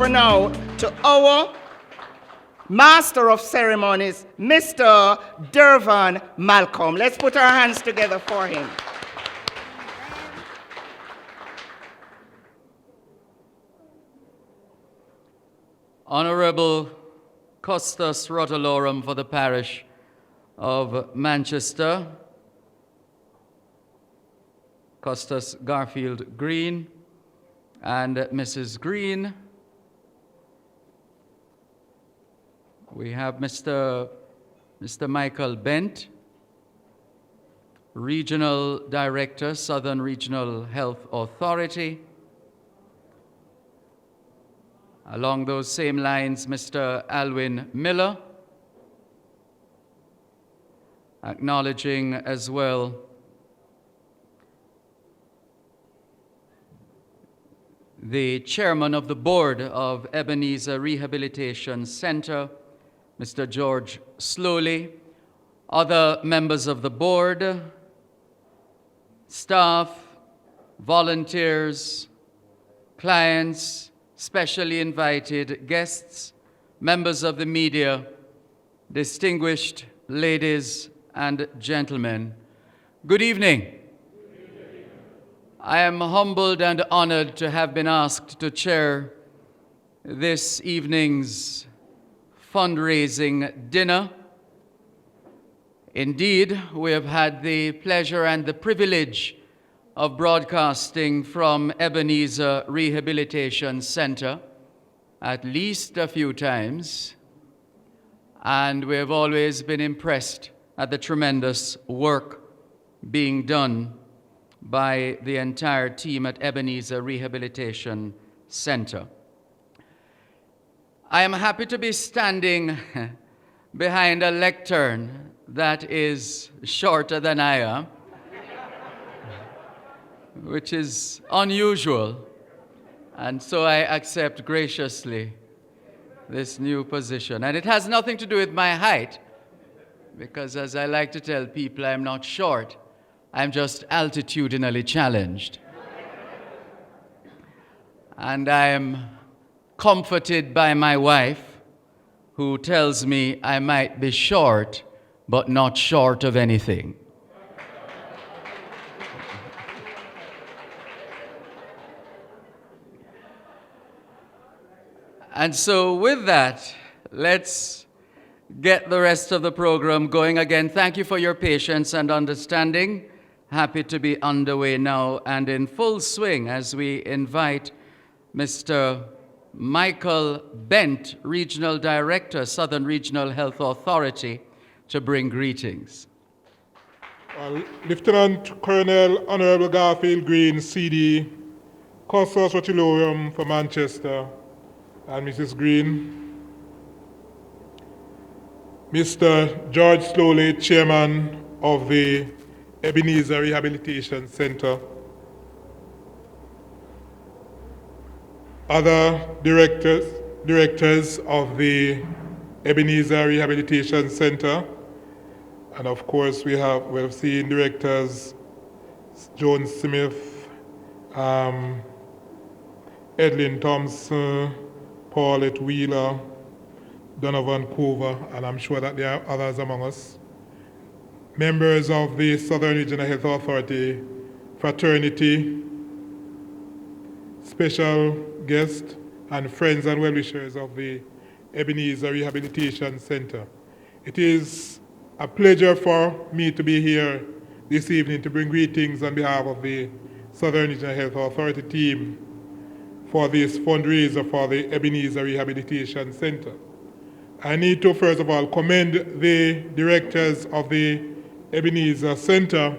over now to our Master of Ceremonies, Mr. Dervan Malcolm. Let's put our hands together for him. Honorable Custos Rotolorum for the parish of Manchester, Custos Garfield Green and Mrs. Green. We have Mr. Michael Bent, Regional Director, Southern Regional Health Authority. Along those same lines, Mr. Alwyn Miller, acknowledging as well the chairman of the board of Ebenezer Rehabilitation Center, Mr. George Slowly, other members of the board, staff, volunteers, clients, specially invited guests, members of the media, distinguished ladies and gentlemen. Good evening. I am humbled and honored to have been asked to chair this evening's fundraising dinner. Indeed, we have had the pleasure and the privilege of broadcasting from Ebenezer Rehabilitation Center at least a few times, and we have always been impressed at the tremendous work being done by the entire team at Ebenezer Rehabilitation Center. I am happy to be standing behind a lectern that is shorter than I am, which is unusual, and so I accept graciously this new position. And it has nothing to do with my height, because as I like to tell people, I'm not short, I'm just altitudinally challenged. And I am comforted by my wife, who tells me I might be short, but not short of anything. And so with that, let's get the rest of the program going again. Thank you for your patience and understanding. Happy to be underway now and in full swing as we invite Mr. Michael Bent, Regional Director, Southern Regional Health Authority, to bring greetings. Lieutenant Colonel Honorable Garfield Green, CD, Custos Rotolorum for Manchester, and Mrs. Green, Mr. George Slowly, Chairman of the Ebenezer Rehabilitation Center, other directors of the Ebenezer Rehabilitation Center, and of course we've seen directors Joan Smith, Edlin Thompson, Paulette Wheeler, Donovan Cover, and I'm sure that there are others among us. Members of the Southern Regional Health Authority fraternity, special guests, and friends and well-wishers of the Ebenezer Rehabilitation Center. It is a pleasure for me to be here this evening to bring greetings on behalf of the Southern Regional Health Authority team for this fundraiser for the Ebenezer Rehabilitation Center. I need to first of all commend the directors of the Ebenezer Center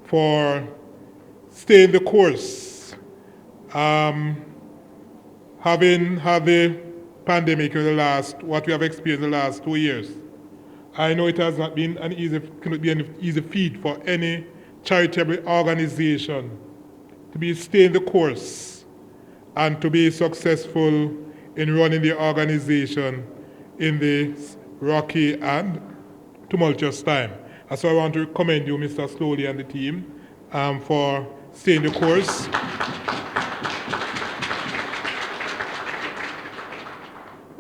for staying the course. Having had the pandemic in what we have experienced in the last 2 years, I know it has not been cannot be an easy feat for any charitable organization to be staying the course and to be successful in running the organization in this rocky and tumultuous time. And so I want to commend you, Mr. Slowly, and the team for staying the course.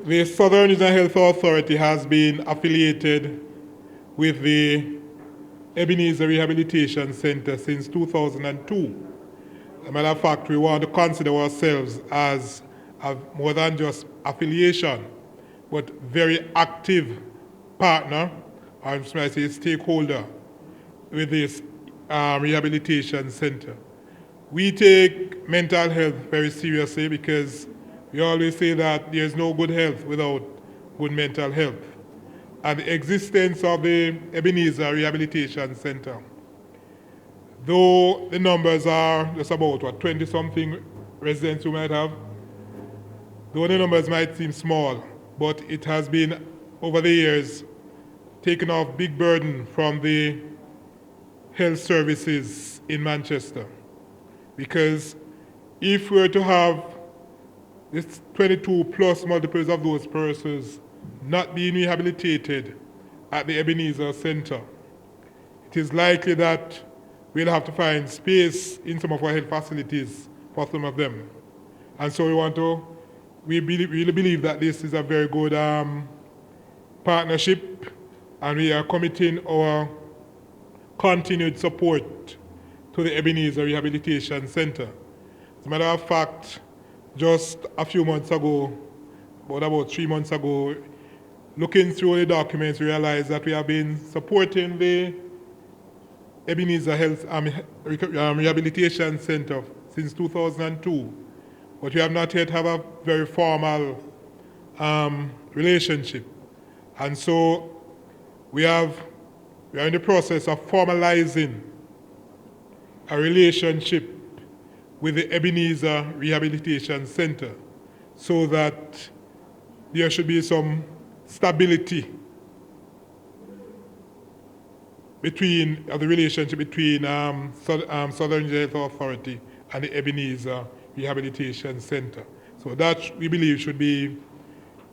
The Southern Regional Health Authority has been affiliated with the Ebenezer Rehabilitation Center since 2002. As a matter of fact, we want to consider ourselves as more than just affiliation, but very active partner, or should I say stakeholder, with this rehabilitation center. We take mental health very seriously because we always say that there's no good health without good mental health. And the existence of the Ebenezer Rehabilitation Center, though the numbers are just about 20-something residents you might have, though the numbers might seem small, but it has been, over the years, taken off big burden from the health services in Manchester. Because if we were to have this 22 plus multiples of those persons not being rehabilitated at the Ebenezer Center, it is likely that we'll have to find space in some of our health facilities for some of them. And so we really believe that this is a very good partnership, and we are committing our continued support to the Ebenezer Rehabilitation Center. As a matter of fact, just a few months ago, about 3 months ago, looking through the documents, we realized that we have been supporting the Ebenezer Health Rehabilitation Center since 2002, but we have not yet have a very formal relationship. And so we are in the process of formalizing a relationship with the Ebenezer Rehabilitation Center so that there should be some stability between the relationship between Southern Health Authority and the Ebenezer Rehabilitation Center. So that, we believe, should be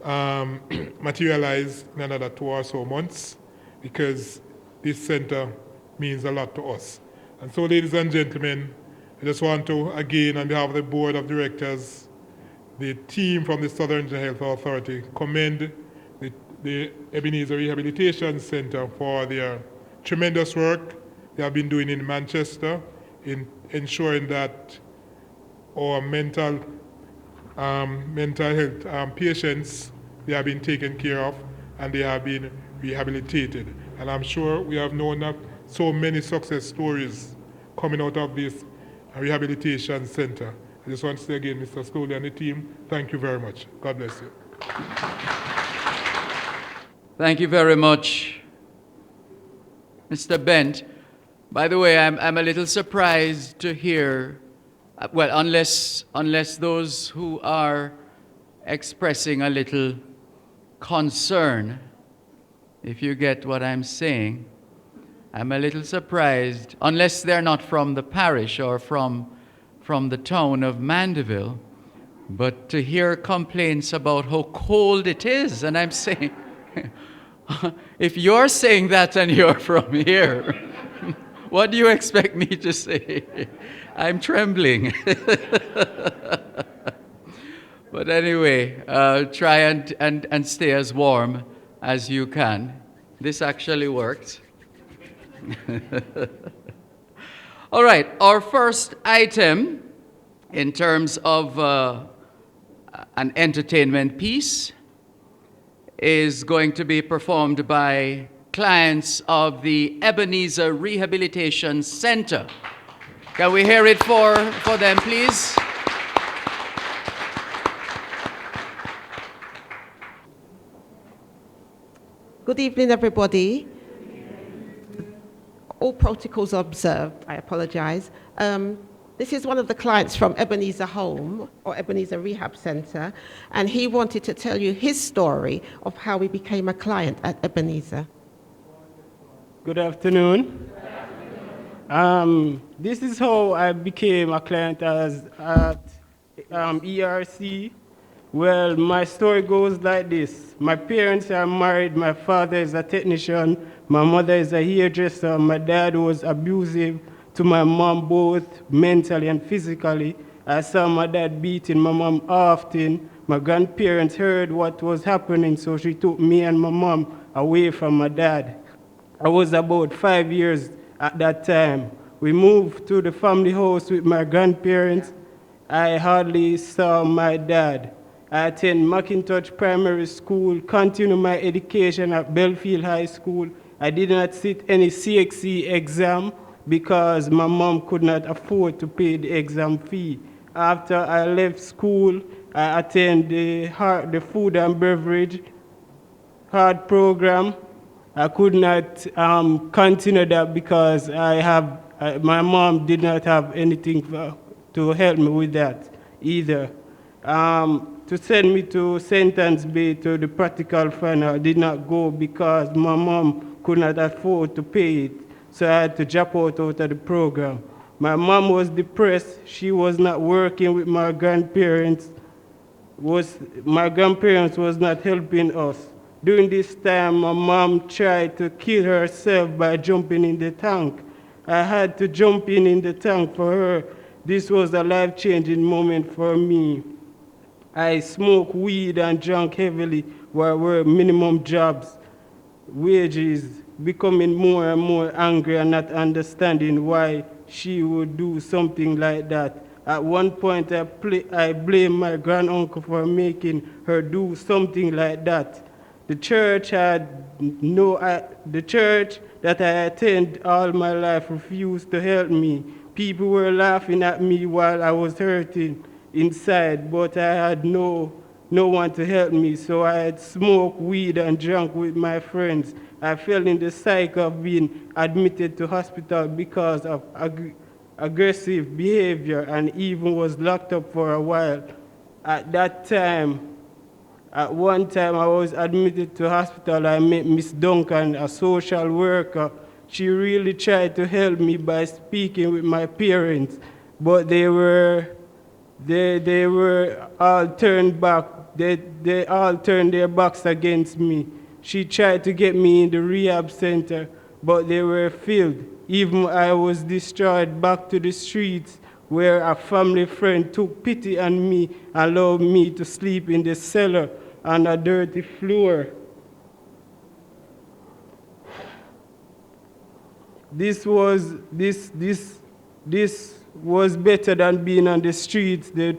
materialized in another 2 or so months, because this center means a lot to us. And so, ladies and gentlemen, I just want to, again, on behalf of the Board of Directors, the team from the Southern Health Authority, commend the Ebenezer Rehabilitation Center for their tremendous work they have been doing in Manchester in ensuring that our mental health patients, they have been taken care of and they have been rehabilitated. And I'm sure we have known of so many success stories coming out of this rehabilitation center. I just want to say again, Mr. Stoley and the team, thank you very much. God bless you. Thank you very much, Mr. Bent. By the way, I'm a little surprised to hear, well, unless those who are expressing a little concern, if you get what I'm saying, I'm a little surprised, unless they're not from the parish or from the town of Mandeville, but to hear complaints about how cold it is, and I'm saying, if you're saying that and you're from here, what do you expect me to say? I'm trembling. But anyway, try and stay as warm as you can. This actually worked. All right, our first item in terms of an entertainment piece is going to be performed by clients of the Ebenezer Rehabilitation Center. Can we hear it for them, please? Good evening, everybody. All protocols observed, I apologize. This is one of the clients from Ebenezer Home, or Ebenezer Rehab Center, and he wanted to tell you his story of how he became a client at Ebenezer. Good afternoon. This is how I became a client at ERC. Well, my story goes like this. My parents are married. My father is a technician. My mother is a hairdresser. My dad was abusive to my mom, both mentally and physically. I saw my dad beating my mom often. My grandparents heard what was happening, so she took me and my mom away from my dad. I was about 5 years at that time. We moved to the family house with my grandparents. I hardly saw my dad. I attended McIntosh Primary School, continued my education at Belfield High School. I did not sit any CXC exam because my mom could not afford to pay the exam fee. After I left school, I attended the food and beverage hard program. I could not continue that because my mom did not have anything to help me with that either. To send me to Sentence Bay to the practical final, I did not go because my mom could not afford to pay it, so I had to drop out of the program. My mom was depressed. She was not working with my grandparents. My grandparents was not helping us. During this time, my mom tried to kill herself by jumping in the tank. I had to jump in the tank for her. This was a life-changing moment for me. I smoked weed and drank heavily while were minimum jobs, wages, becoming more and more angry and not understanding why she would do something like that. At one point, I blamed my granduncle for making her do something like that. The church that I attend all my life refused to help me. People were laughing at me while I was hurting inside, but I had no one to help me, so I had smoked weed and drank with my friends. I fell in the cycle of being admitted to hospital because of aggressive behavior and even was locked up for a while. At one time I was admitted to hospital. I met Miss Duncan, a social worker. She really tried to help me by speaking with my parents, but they were all turned back. They all turned their backs against me. She tried to get me in the rehab center, but they were filled. Even I was destroyed back to the streets where a family friend took pity on me and allowed me to sleep in the cellar on a dirty floor. This was better than being on the streets. The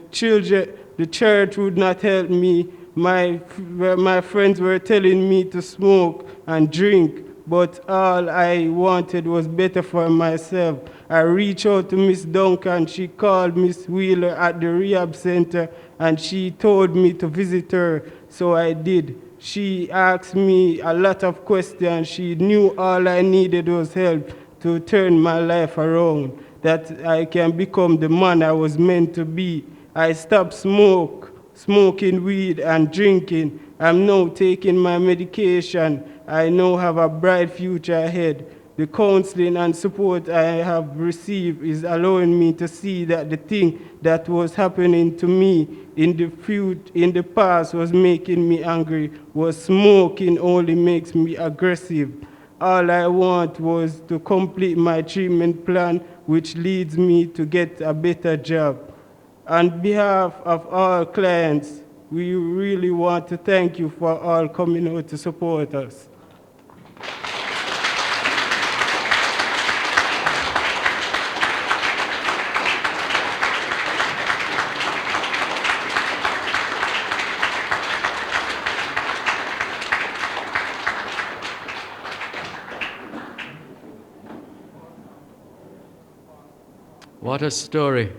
church would not help me. My friends were telling me to smoke and drink, but all I wanted was better for myself. I reached out to Miss Duncan. She called Miss Wheeler at the rehab center, and she told me to visit her, so I did. She asked me a lot of questions. She knew all I needed was help to turn my life around, that I can become the man I was meant to be. I stopped smoking weed and drinking. I'm now taking my medication. I now have a bright future ahead. The counseling and support I have received is allowing me to see that the thing that was happening to me in the past was making me angry, was smoking only makes me aggressive. All I want was to complete my treatment plan, which leads me to get a better job. On behalf of all clients, we really want to thank you for all coming out to support us. What a story.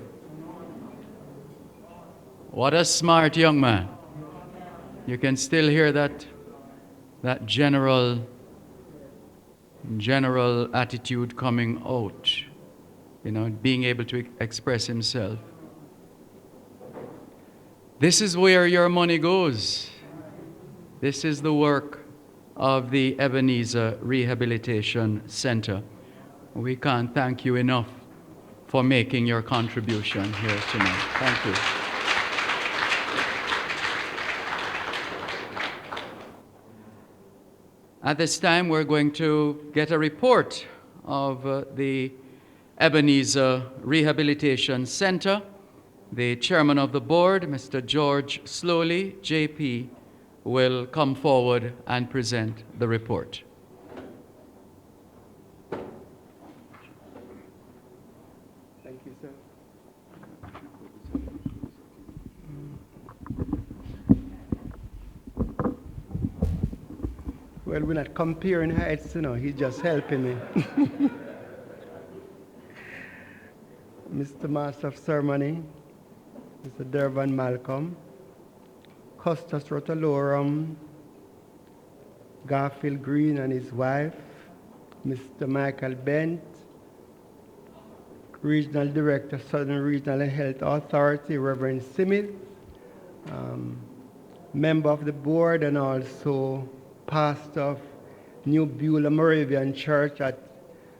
What a smart young man. You can still hear that general attitude coming out, being able to express himself. This is where your money goes. This is the work of the Ebenezer Rehabilitation Center. We can't thank you enough for making your contribution here tonight. Thank you. At this time, we're going to get a report of the Ebenezer Rehabilitation Center. The chairman of the board, Mr. George Slowly, JP, will come forward and present the report. Thank you, sir. Well, we're not comparing heights, he's just helping me. Mr. Master of Ceremony, Mr. Dervan Malcolm, Custos Rotalorum, Garfield Green and his wife, Mr. Michael Bent, Regional Director, Southern Regional Health Authority, Reverend Smith, member of the board and also pastor of New Beulah Moravian Church at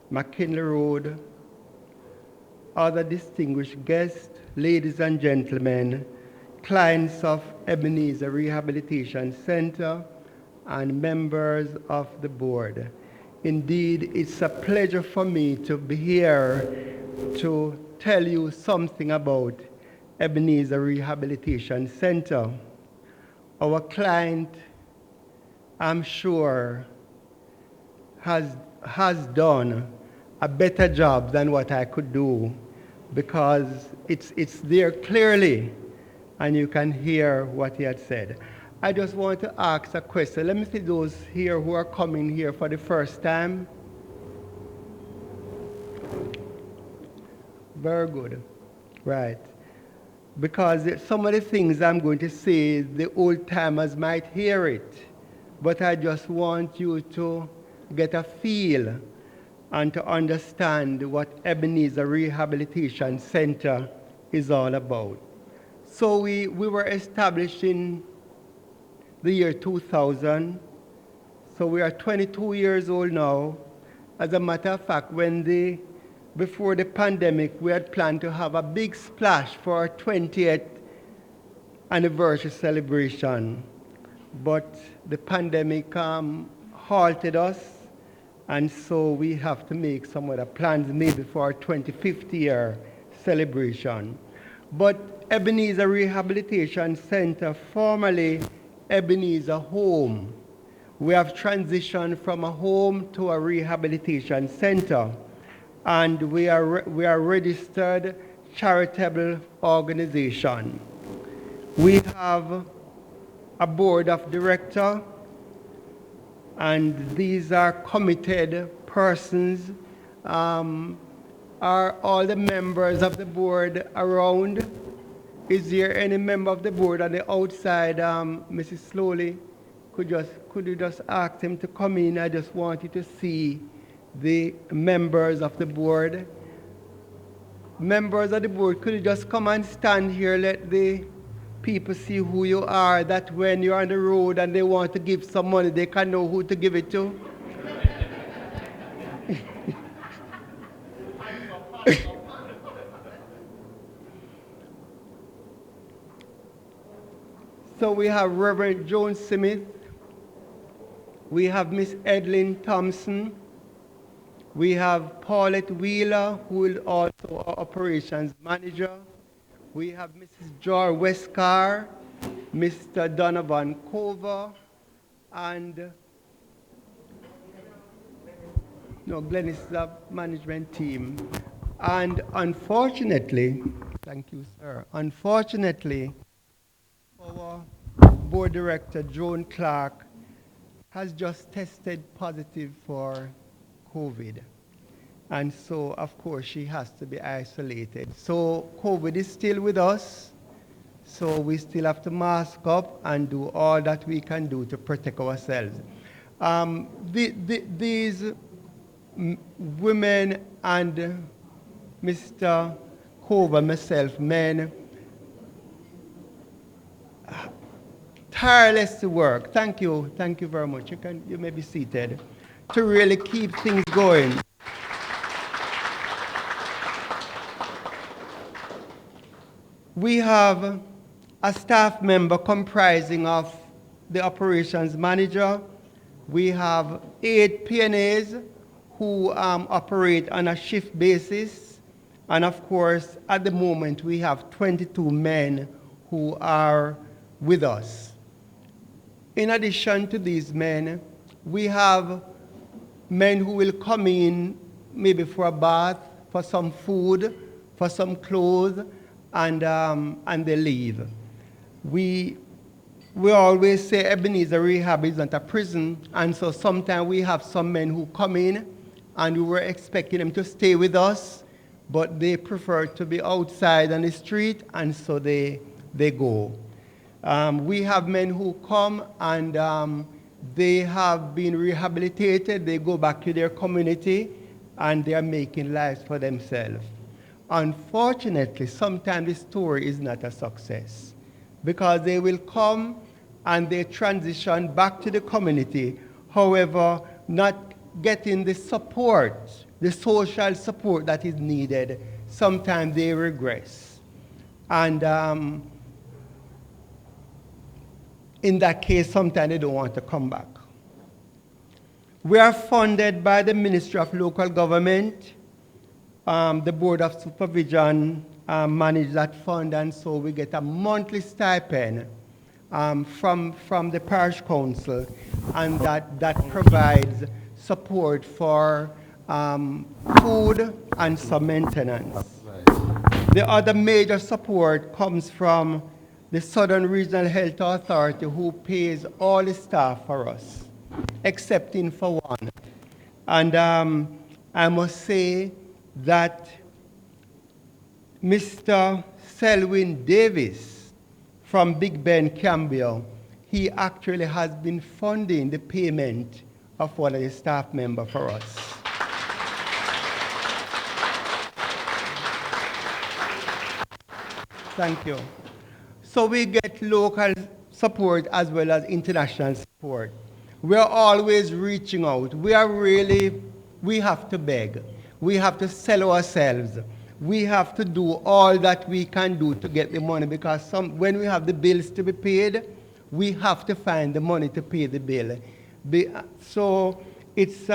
McKinley Road, other distinguished guests, ladies and gentlemen, clients of Ebenezer Rehabilitation Center, and members of the board. Indeed, it's a pleasure for me to be here to tell you something about Ebenezer Rehabilitation Center. Our client, I'm sure, has done a better job than what I could do, because it's there clearly and you can hear what he had said. I just want to ask a question. Let me see those here who are coming here for the first time. Very good. Right. Because some of the things I'm going to say, the old timers might hear it, but I just want you to get a feel and to understand what Ebenezer Rehabilitation Center is all about. So we were established in the year 2000. So we are 22 years old now. As a matter of fact, before the pandemic, we had planned to have a big splash for our 20th anniversary celebration. But the pandemic halted us, and so we have to make some other plans maybe for our 25th year celebration. But Ebenezer Rehabilitation Center, formerly Ebenezer Home, we have transitioned from a home to a rehabilitation center, and we are a registered charitable organization. We have a board of directors, and these are committed persons. Are all the members of the board around? Is there any member of the board on the outside? Mrs. Slowly, could you just ask him to come in? I just want you to see the members of the board. Members of the board, could you just come and stand here? Let the people see who you are, that when you're on the road and they want to give some money, they can know who to give it to. So we have Reverend Joan Smith, we have Miss Edlyn Thompson, we have Paulette Wheeler, who is also our operations manager. We have Mrs. Joy Westcar, Mr. Donovan Cover, and Glenn is the management team. And unfortunately, thank you, sir. Unfortunately, our board director, Joan Clark, has just tested positive for COVID. And so, of course, she has to be isolated. So COVID is still with us. So we still have to mask up and do all that we can do to protect ourselves. These women and Mr. Cover, myself, men, tireless work. Thank you very much. You may be seated, to really keep things going. We have a staff member comprising of the operations manager. We have 8 PNAs who operate on a shift basis, And of course, at the moment, we have 22 men who are with us. In addition to these men, we have men who will come in maybe for a bath, for some food, for some clothes, and they leave. We always say Ebenezer Rehab is not a prison, and so sometimes we have some men who come in and we were expecting them to stay with us, but they prefer to be outside on the street, and so they go. We have men who come and they have been rehabilitated, they go back to their community, and they are making lives for themselves. Unfortunately, sometimes the story is not a success because they will come and they transition back to the community, however, not getting the support, the social support that is needed. Sometimes they regress. And in that case, sometimes they don't want to come back. We are funded by the Ministry of Local Government. The Board of Supervision manages that fund, and so we get a monthly stipend from the parish council, and that provides support for food and some maintenance. The other major support comes from the Southern Regional Health Authority, who pays all the staff for us, excepting for one. And I must say that Mr. Selwyn Davis from Big Ben, Cambia, he actually has been funding the payment of one of the staff members for us. Thank you. So we get local support as well as international support. We are always reaching out. We have to beg. We have to sell ourselves. We have to do all that we can do to get the money, because when we have the bills to be paid, we have to find the money to pay the bill. So it's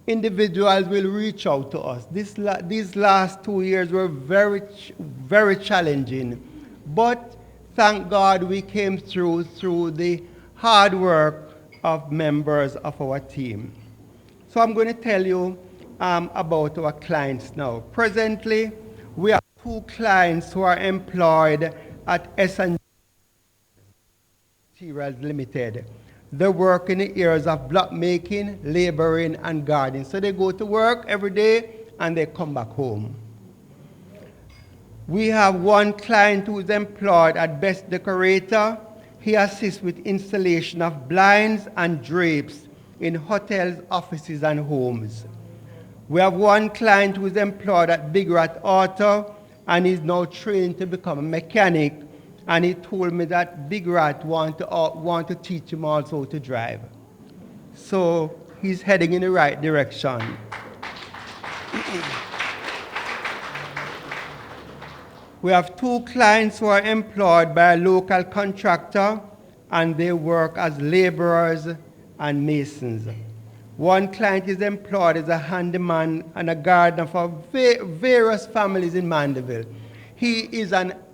individuals will reach out to us. These last 2 years were very, very challenging, but thank God we came through the hard work of members of our team. So I'm going to tell you about our clients now. Presently, we have 2 clients who are employed at S&G Materials Limited. They work in the areas of block making, laboring, and gardening. So they go to work every day and they come back home. We have 1 client who is employed at Best Decorator. He assists with installation of blinds and drapes in hotels, offices, and homes. We have 1 client who is employed at Big Rat Auto and is now trained to become a mechanic. And he told me that Big Rat want to teach him also to drive. So he's heading in the right direction. We have 2 clients who are employed by a local contractor, and they work as laborers and masons. 1 client is employed as a handyman and a gardener for various families in Mandeville.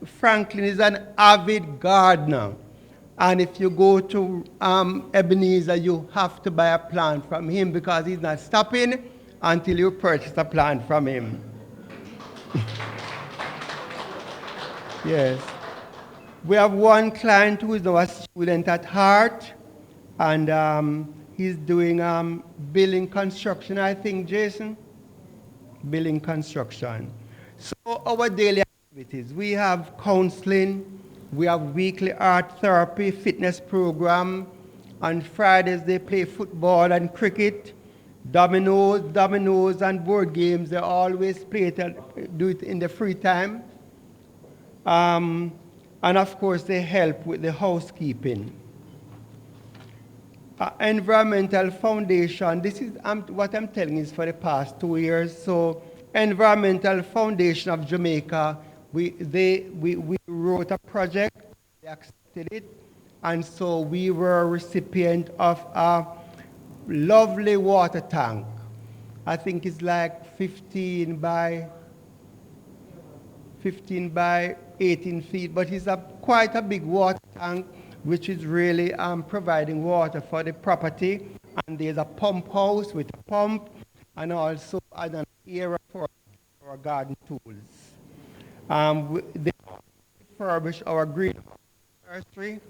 Franklin is an avid gardener. And if you go to Ebenezer, you have to buy a plant from him because he's not stopping until you purchase a plant from him. Yes. We have 1 client who is now a student at heart, and he's doing building construction, I think, Jason? Building construction. So our daily activities, we have counseling, we have weekly art therapy, fitness program. On Fridays they play football and cricket, dominoes and board games. They always play it and do it in the free time. And of course they help with the housekeeping. Environmental Foundation, this is what I'm telling you is for the past 2 years. So Environmental Foundation of Jamaica, we wrote a project, they accepted it, and so we were a recipient of a lovely water tank. I think it's like 15 by 15 by 18 feet, but it's quite a big water tank, which is really providing water for the property. And there's a pump house with a pump, and also an area for our garden tools. They refurbish our greenhouse nursery.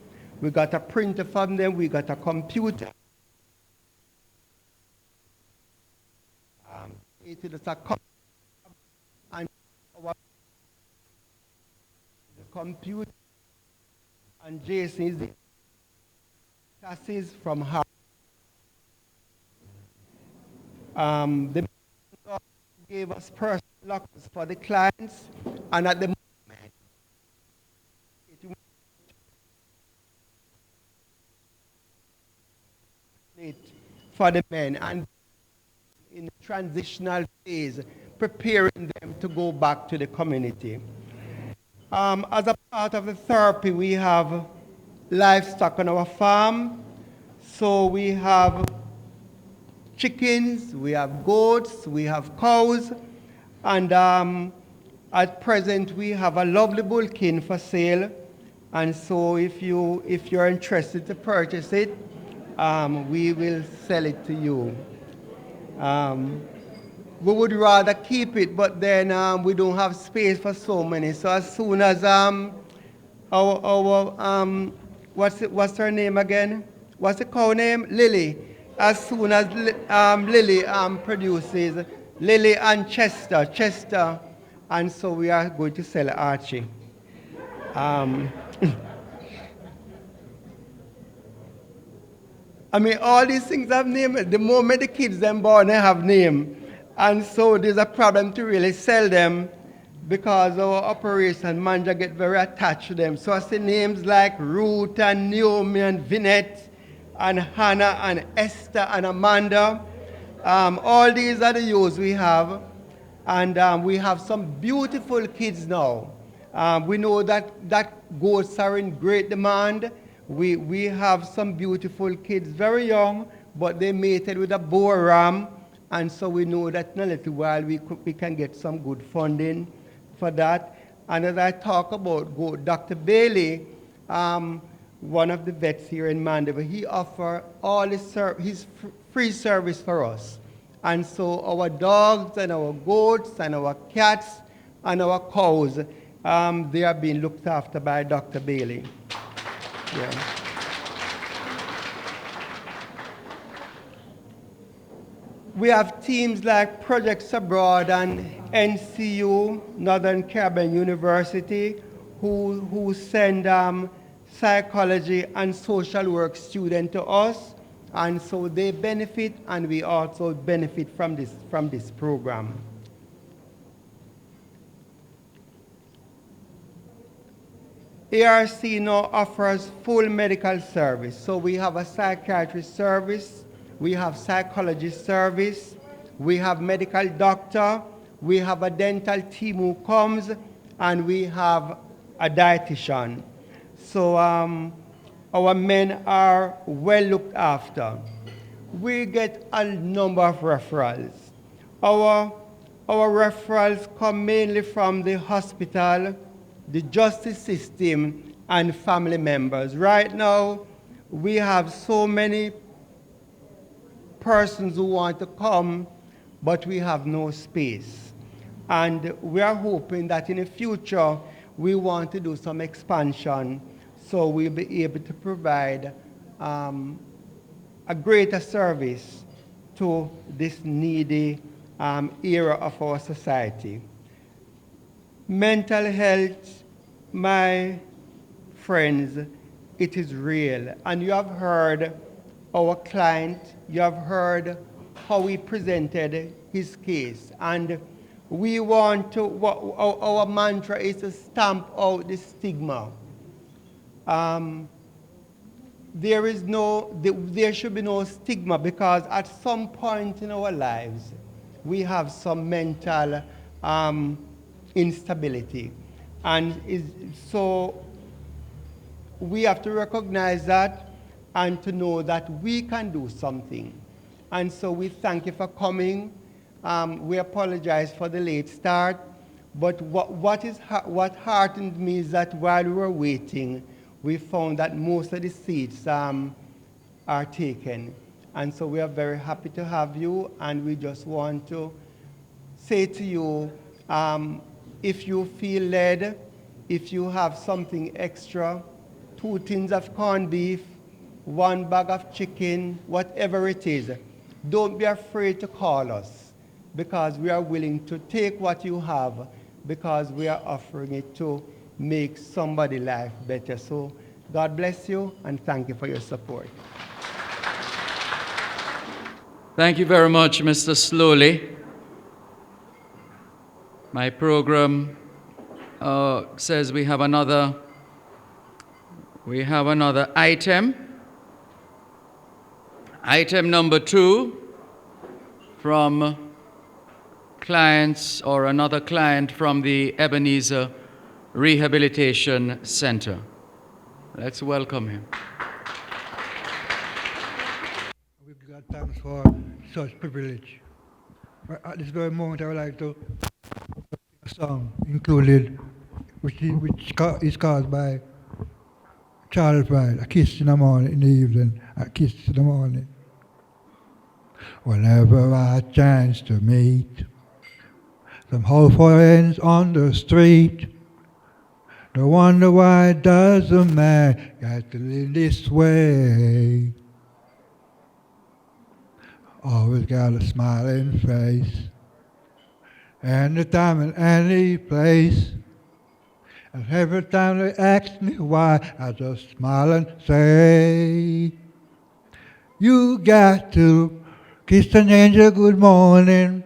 We got a printer from them. We got a computer. It is a and our computer, and Jason is the chassis from her. The gave us personal lockers for the clients, and at the moment, for the men, and in the transitional phase, preparing them to go back to the community. As a part of the therapy, we have livestock on our farm. So we have chickens, we have goats, we have cows, and at present we have a lovely bullkin for sale. And so if you're interested to purchase it, we will sell it to you. We would rather keep it, but then we don't have space for so many. So as soon as what's her name again? What's the cow name? Lily. As soon as Lily produces, Lily and Chester, and so we are going to sell Archie. I mean, all these things have names. The moment the kids them born, they have name. And so there's a problem to really sell them because our operation manager get very attached to them. So I see names like Ruth and Naomi and Vinette and Hannah and Esther and Amanda. All these are the youths we have. And we have some beautiful kids now. We know that goats are in great demand. We have some beautiful kids, very young, but they mated with a boar ram. And so we know that in a little while we can get some good funding for that. And as I talk about goat, Dr. Bailey, one of the vets here in Mandeville, he offers all his free service for us. And so our dogs and our goats and our cats and our cows, they are being looked after by Dr. Bailey. Yeah. We have teams like Projects Abroad and NCU, Northern Caribbean University, who send psychology and social work students to us, and so they benefit, and we also benefit from this program. ARC now offers full medical service. So we have a psychiatry service, we have psychology service, we have medical doctor, we have a dental team who comes, and we have a dietitian. So our men are well looked after. We get a number of referrals. Our referrals come mainly from the hospital, the justice system, and family members. Right now, we have so many persons who want to come, but we have no space. And we are hoping that in the future, we want to do some expansion so we'll be able to provide a greater service to this needy era of our society. Mental health, my friends, it is real. And you have heard our client, you have heard how he presented his case. And we want to, our mantra is to stamp out the stigma. There should be no stigma, because at some point in our lives, we have some mental instability. And so we have to recognize that and to know that we can do something. And so we thank you for coming. We apologize for the late start, But what heartened me is that while we were waiting, we found that most of the seats are taken. And so we are very happy to have you, and we just want to say to you, if you feel led, if you have something extra, 2 tins of corned beef, 1 bag of chicken, whatever it is, don't be afraid to call us, because we are willing to take what you have, because we are offering it to make somebody's life better. So God bless you, and thank you for your support. Thank you very much, Mr. Slowly. My program says we have another item. Item number 2 from clients or another client from the Ebenezer Rehabilitation Center. Let's welcome him. We give God thanks for such privilege. But at this very moment, I would like to sing a song included, which is caused by Charles Pride, A Kiss in the Morning, in the evening, A Kiss in the Morning. Whenever I chance to meet some old friends on the street, no wonder why does a man got to live this way. Always got a smiling face, any time and any place. And every time they ask me why, I just smile and say, you got to kiss an angel good morning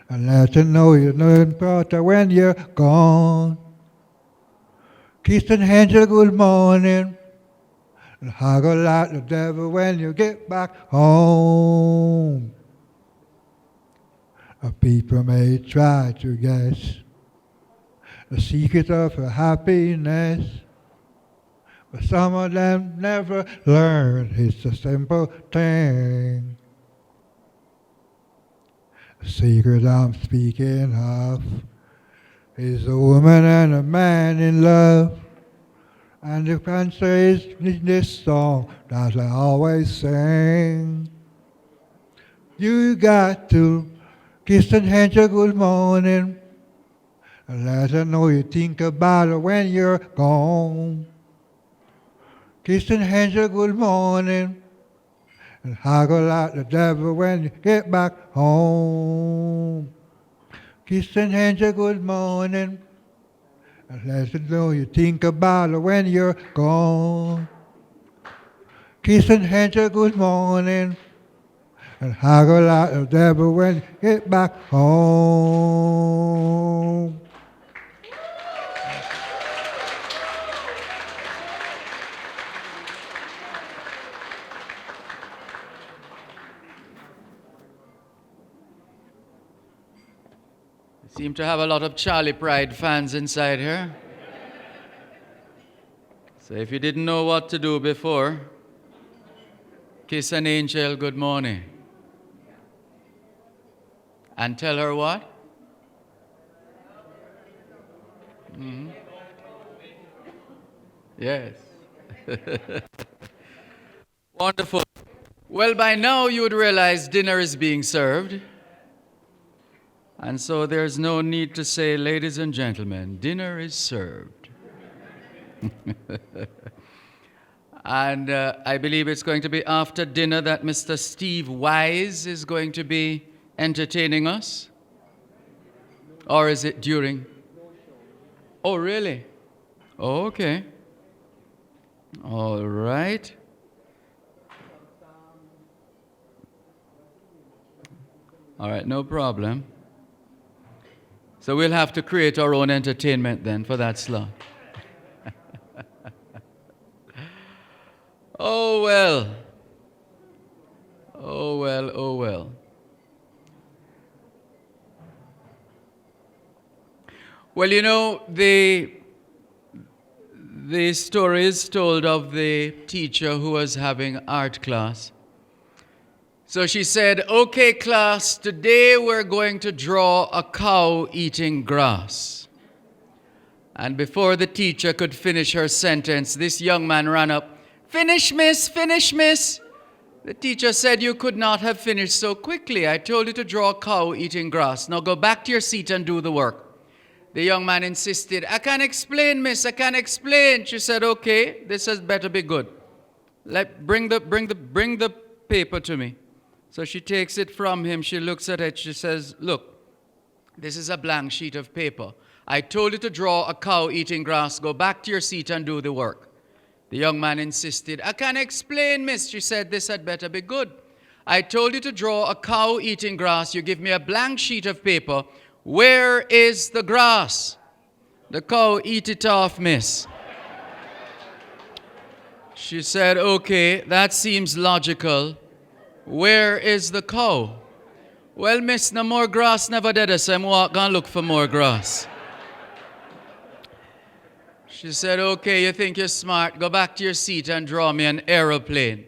and let her know you're not better when you're gone. Kiss an angel good morning and hug her like the devil when you get back home. People may try to guess the secret of her happiness, but some of them never learn. It's a simple thing. The secret I'm speaking of is a woman and a man in love. And the answer is in this song that I always sing. You got to kiss an angel good morning and let her know you think about her when you're gone. Kiss an angel good morning and hug her like the devil when you get back home. Kiss an angel good morning and let her know you think about her when you're gone. Kiss an angel good morning and hug her like the devil when you get back home. Seem to have a lot of Charlie Pride fans inside here. So if you didn't know what to do before, kiss an angel good morning. And tell her what? Mm-hmm. Yes. Wonderful. Well, by now you would realize dinner is being served. And so there's no need to say, ladies and gentlemen, dinner is served. And I believe it's going to be after dinner that Mr. Steve Wise is going to be entertaining us. Or is it during? Oh, really? Oh, okay. All right. All right, no problem. So we'll have to create our own entertainment then for that slot. Oh, well. Oh, well, oh, well. Well, you know, the story is told of the teacher who was having art class. So she said, okay, class, today we're going to draw a cow eating grass. And before the teacher could finish her sentence, this young man ran up, finish, miss, finish, miss. The teacher said, you could not have finished so quickly. I told you to draw a cow eating grass. Now go back to your seat and do the work. The young man insisted, I can't explain, miss, I can't explain. She said, okay, this has better be good. Bring the paper to me. So she takes it from him, she looks at it, she says, look, this is a blank sheet of paper. I told you to draw a cow eating grass. Go back to your seat and do the work. The young man insisted. I can't explain, miss. She said, this had better be good. I told you to draw a cow eating grass. You give me a blank sheet of paper. Where is the grass? The cow eat it off, miss. She said, okay, that seems logical. Where is the cow? Well, miss, no more grass never did us. I'm walk and look for more grass. She said, okay, you think you're smart. Go back to your seat and draw me an aeroplane.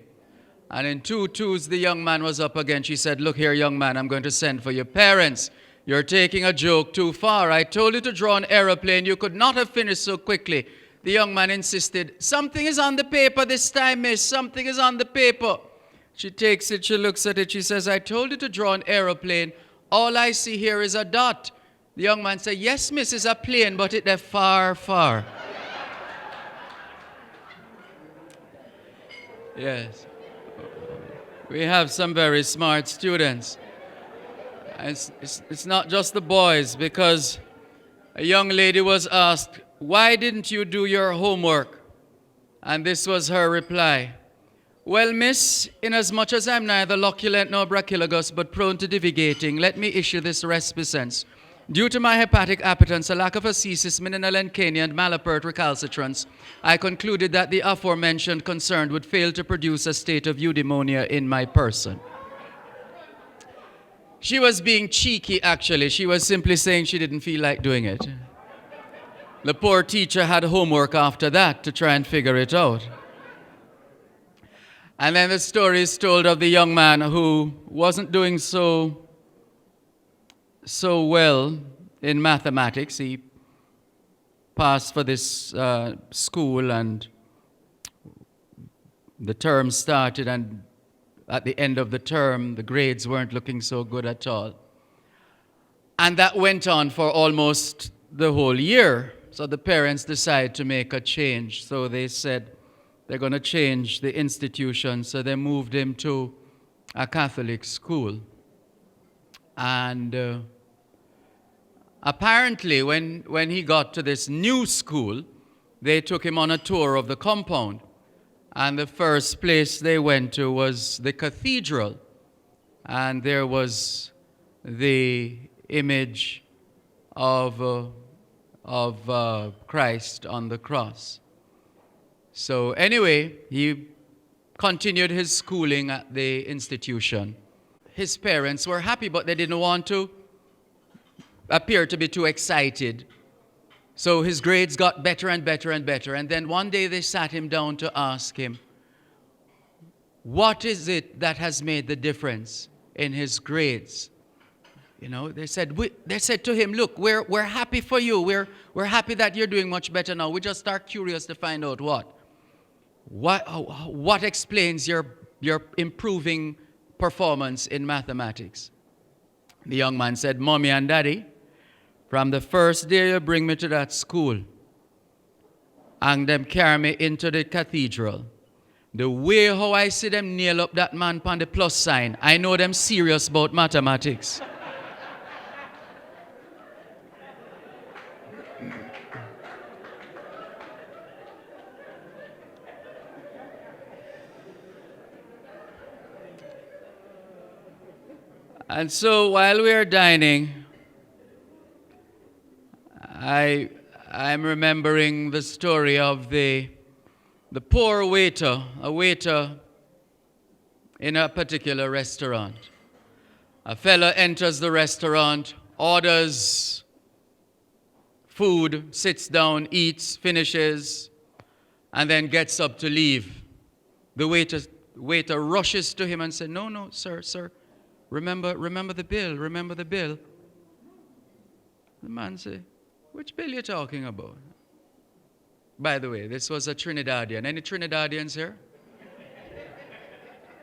And in 2 twos, the young man was up again. She said, look here, young man, I'm going to send for your parents. You're taking a joke too far. I told you to draw an aeroplane. You could not have finished so quickly. The young man insisted, something is on the paper this time, miss. Something is on the paper. She takes it, she looks at it. She says, I told you to draw an aeroplane. All I see here is a dot. The young man said, yes, miss, it's a plane, but it's far, far. Yes. We have some very smart students. It's not just the boys, because a young lady was asked, why didn't you do your homework? And this was her reply. Well, miss, inasmuch as I'm neither loculent nor brachylogous, but prone to divagating, let me issue this respicency. Due to my hepatic appetence, a lack of ascesis, mineralencania, and malapert recalcitrance, I concluded that the aforementioned concern would fail to produce a state of eudaimonia in my person. She was being cheeky, actually. She was simply saying she didn't feel like doing it. The poor teacher had homework after that to try and figure it out. And then the story is told of the young man who wasn't doing so well in mathematics. He passed for this school, and the term started, and at the end of the term, the grades weren't looking so good at all. And that went on for almost the whole year. So the parents decided to make a change. So they said they're going to change the institution. So they moved him to a Catholic school. And apparently, when he got to this new school, they took him on a tour of the compound. And the first place they went to was the cathedral. And there was the image of Christ on the cross. So anyway, he continued his schooling at the institution. His parents were happy, but they didn't want to appear to be too excited. So his grades got better and better and better. And then one day they sat him down to ask him, what is it that has made the difference in his grades? You know, they said to him, look, we're happy for you. We're happy that you're doing much better now. We just are curious to find out what explains your improving performance in mathematics. The young man said, Mommy and Daddy, from the first day you bring me to that school and them carry me into the cathedral, the way how I see them nail up that man upon the plus sign, I know them serious about mathematics. And so while we are dining, I'm remembering the story of the poor waiter, a waiter in a particular restaurant. A fellow enters the restaurant, orders food, sits down, eats, finishes, and then gets up to leave. The waiter waiter rushes to him and says, no, no, sir, remember the bill, remember the bill. The man said, which bill you talking about? By the way, this was a Trinidadian. Any Trinidadians here?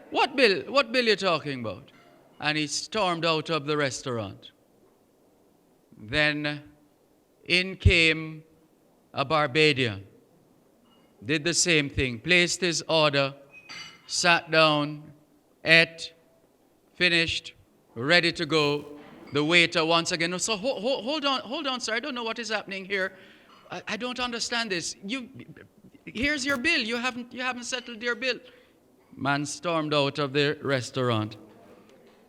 What bill you talking about? And he stormed out of the restaurant. Then in came a Barbadian. Did the same thing, placed his order, sat down, ate, finished, ready to go. The waiter once again, so hold on, sir, I don't know what is happening here. I don't understand this. Here's your bill. You haven't settled your bill. Man stormed out of the restaurant.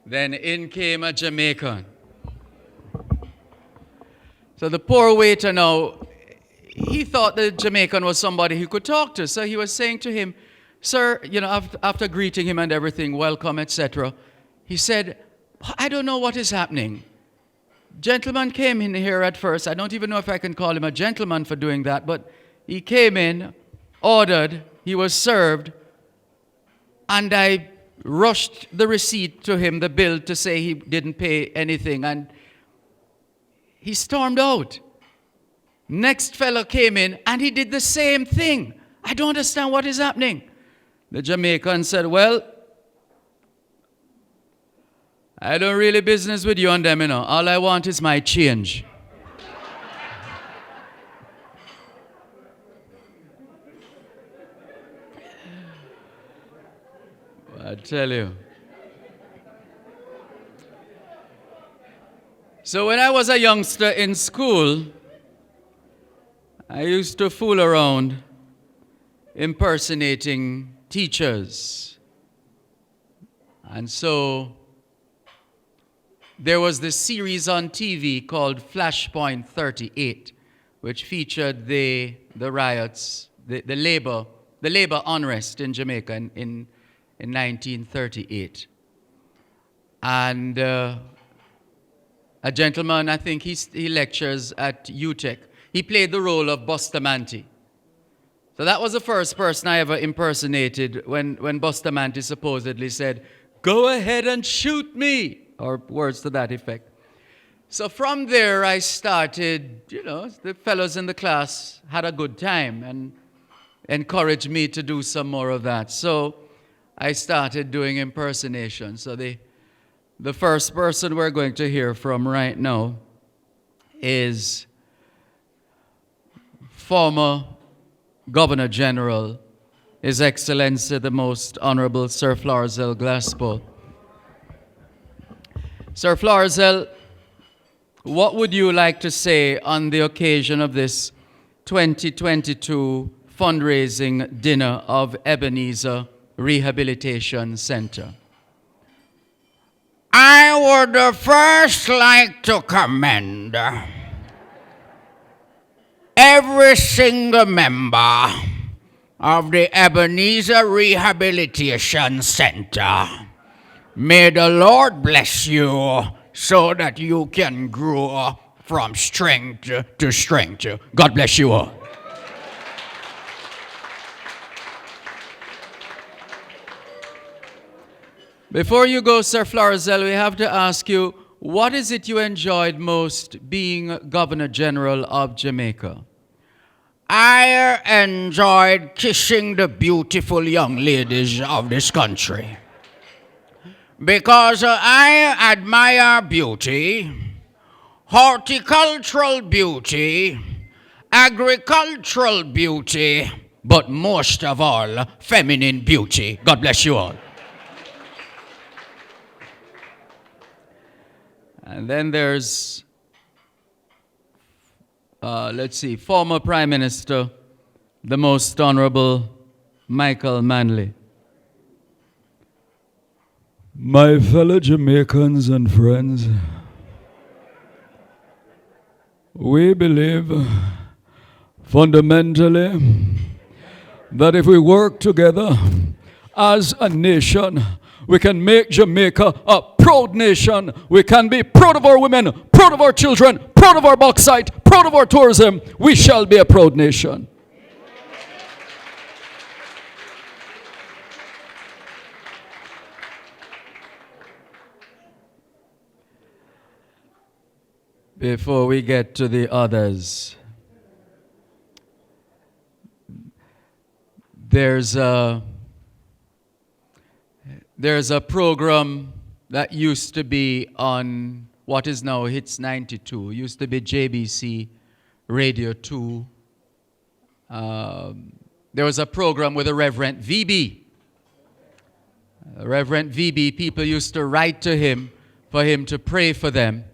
Then in came a Jamaican. So the poor waiter now, he thought the Jamaican was somebody he could talk to. So he was saying to him, sir, after greeting him and everything, welcome, etc., he said, I don't know what is happening. Gentleman came in here at first. I don't even know if I can call him a gentleman for doing that, but he came in, ordered, he was served, and I rushed the receipt to him, the bill, to say he didn't pay anything, and he stormed out. Next fellow came in, and he did the same thing. I don't understand what is happening. The Jamaican said, well, I don't really business with you and them, All I want is my change. I tell you. So when I was a youngster in school, I used to fool around impersonating teachers. And so there was this series on TV called Flashpoint 38, which featured the riots, the labor unrest in Jamaica in 1938. And a gentleman, I think he lectures at UTEC, he played the role of Bustamante. So that was the first person I ever impersonated when Bustamante supposedly said, go ahead and shoot me, or words to that effect. So from there I started, the fellows in the class had a good time and encouraged me to do some more of that. So I started doing impersonations. So the first person we're going to hear from right now is former Governor General, His Excellency the Most Honorable Sir Florizel Glasspool. Sir Florizel, what would you like to say on the occasion of this 2022 fundraising dinner of Ebenezer Rehabilitation Center? I would first like to commend every single member of the Ebenezer Rehabilitation Center. May the Lord bless you so that you can grow from strength to strength. God bless you all. Before you go, Sir Florizel, we have to ask you, what is it you enjoyed most being Governor General of Jamaica? I enjoyed kissing the beautiful young ladies of this country because I admire beauty, horticultural beauty, agricultural beauty, but most of all, feminine beauty. God bless you all. And then there's, former Prime Minister, the Most Honorable Michael Manley. My fellow Jamaicans and friends, we believe fundamentally that if we work together as a nation, we can make Jamaica a proud nation. We can be proud of our women, proud of our children, proud of our bauxite, proud of our tourism. We shall be a proud nation. before we get to the others. There's a program that used to be on what is now Hits 92, used to be JBC Radio 2. There was a program with the Reverend VB. Reverend VB, people used to write to him for him to pray for them.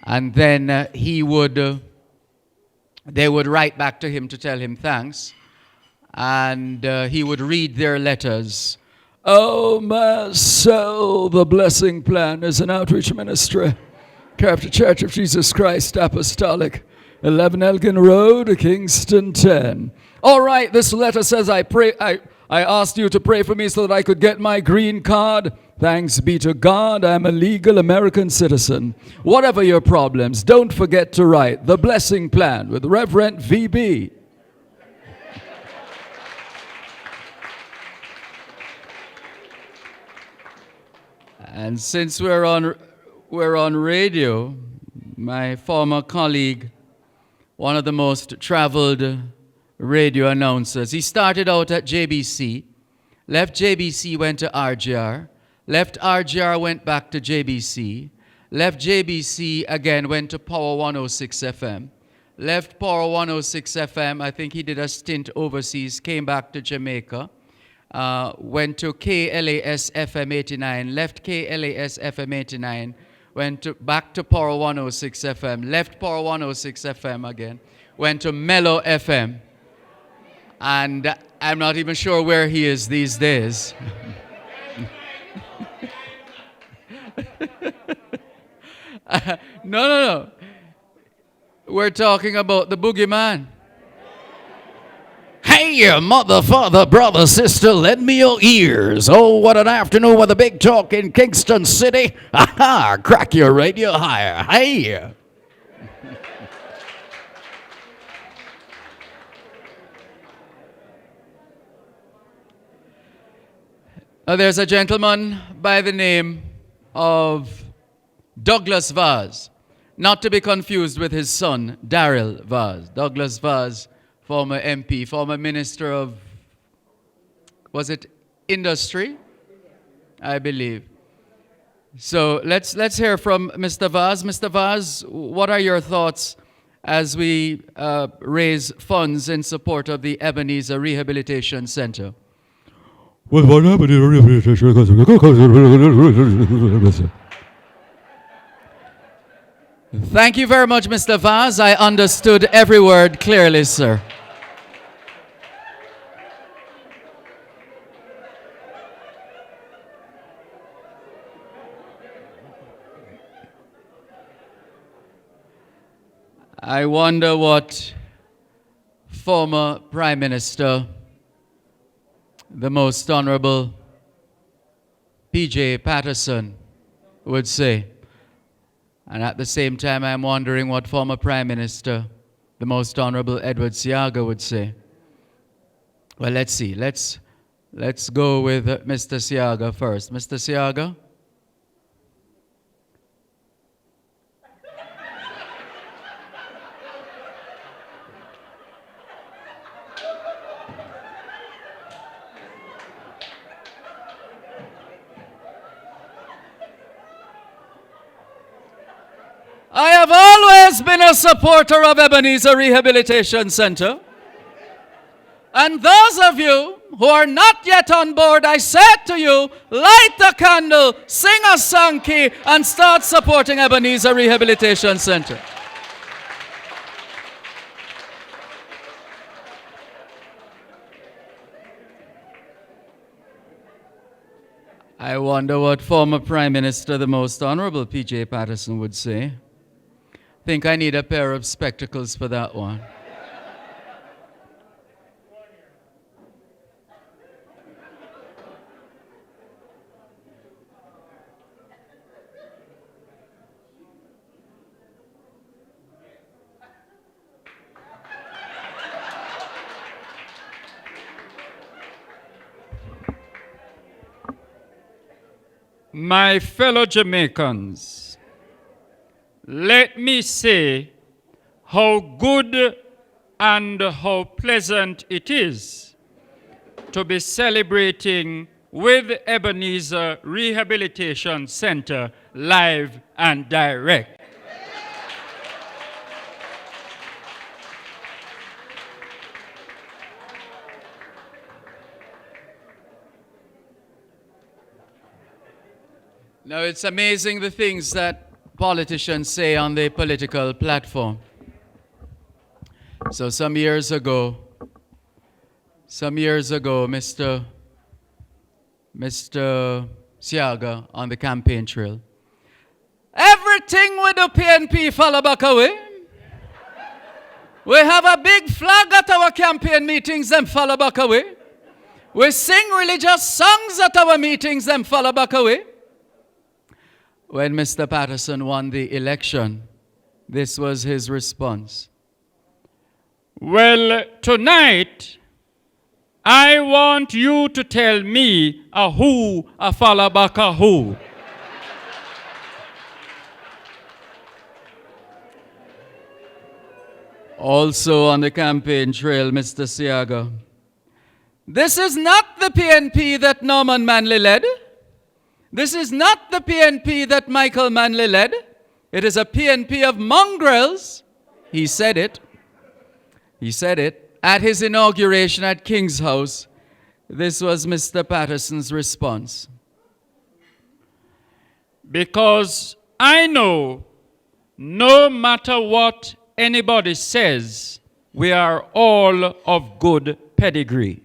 And then they would write back to him to tell him thanks. And he would read their letters. Oh, my soul, the Blessing Plan is an outreach ministry. Character Church of Jesus Christ Apostolic, 11 Elgin Road, Kingston 10. All right, this letter says, I asked you to pray for me so that I could get my green card. Thanks be to God, I'm a legal American citizen. Whatever your problems, don't forget to write The Blessing Plan with Reverend VB. And since we're on radio, my former colleague, one of the most traveled radio announcers, he started out at JBC, left JBC, went to RGR, left RGR, went back to JBC, left JBC again, went to Power 106 FM, left Power 106 FM, I think he did a stint overseas, came back to Jamaica, went to KLAS FM 89, left KLAS FM 89, back to Power 106 FM, left Power 106 FM again, went to Mellow FM, and I'm not even sure where he is these days. No. We're talking about the boogeyman. Hey, mother, father, brother, sister, lend me your ears. Oh, what an afternoon with a big talk in Kingston City. Aha, crack your radio higher. Hey. There's a gentleman by the name of Douglas Vaz, not to be confused with his son, Darrell Vaz. Douglas Vaz, former MP, former Minister of, was it Industry? I believe. So let's hear from Mr. Vaz. Mr. Vaz, what are your thoughts as we raise funds in support of the Ebenezer Rehabilitation Center? Well, what happened in rehabilitation? Thank you very much, Mr. Vaz. I understood every word clearly, sir. I wonder what former Prime Minister, the Most Honorable P.J. Patterson, would say. And at the same time, I'm wondering what former Prime Minister, the Most Honorable Edward Seaga, would say. Well, let's see. Let's go with Mr. Seaga first. Mr. Seaga? I have always been a supporter of Ebenezer Rehabilitation Center. And those of you who are not yet on board, I said to you, light the candle, sing a song key, and start supporting Ebenezer Rehabilitation Center. I wonder what former Prime Minister, the Most Honorable P.J. Patterson, would say. Think I need a pair of spectacles for that one. My fellow Jamaicans, let me say how good and how pleasant it is to be celebrating with Ebenezer Rehabilitation Center live and direct. Now, it's amazing the things that politicians say on their political platform. So some years ago, Mr. Siaga on the campaign trail, everything with the PNP fall back away. We have a big flag at our campaign meetings, them fall back away. We sing religious songs at our meetings, them fall back away. When Mr. Patterson won the election, this was his response. Well, tonight, I want you to tell me a who a follow back a who. Also on the campaign trail, Mr. Siaga, this is not the PNP that Norman Manley led. This is not the PNP that Michael Manley led. It is a PNP of mongrels. He said it. He said it. At his inauguration at King's House, this was Mr. Patterson's response. Because I know no matter what anybody says, we are all of good pedigree.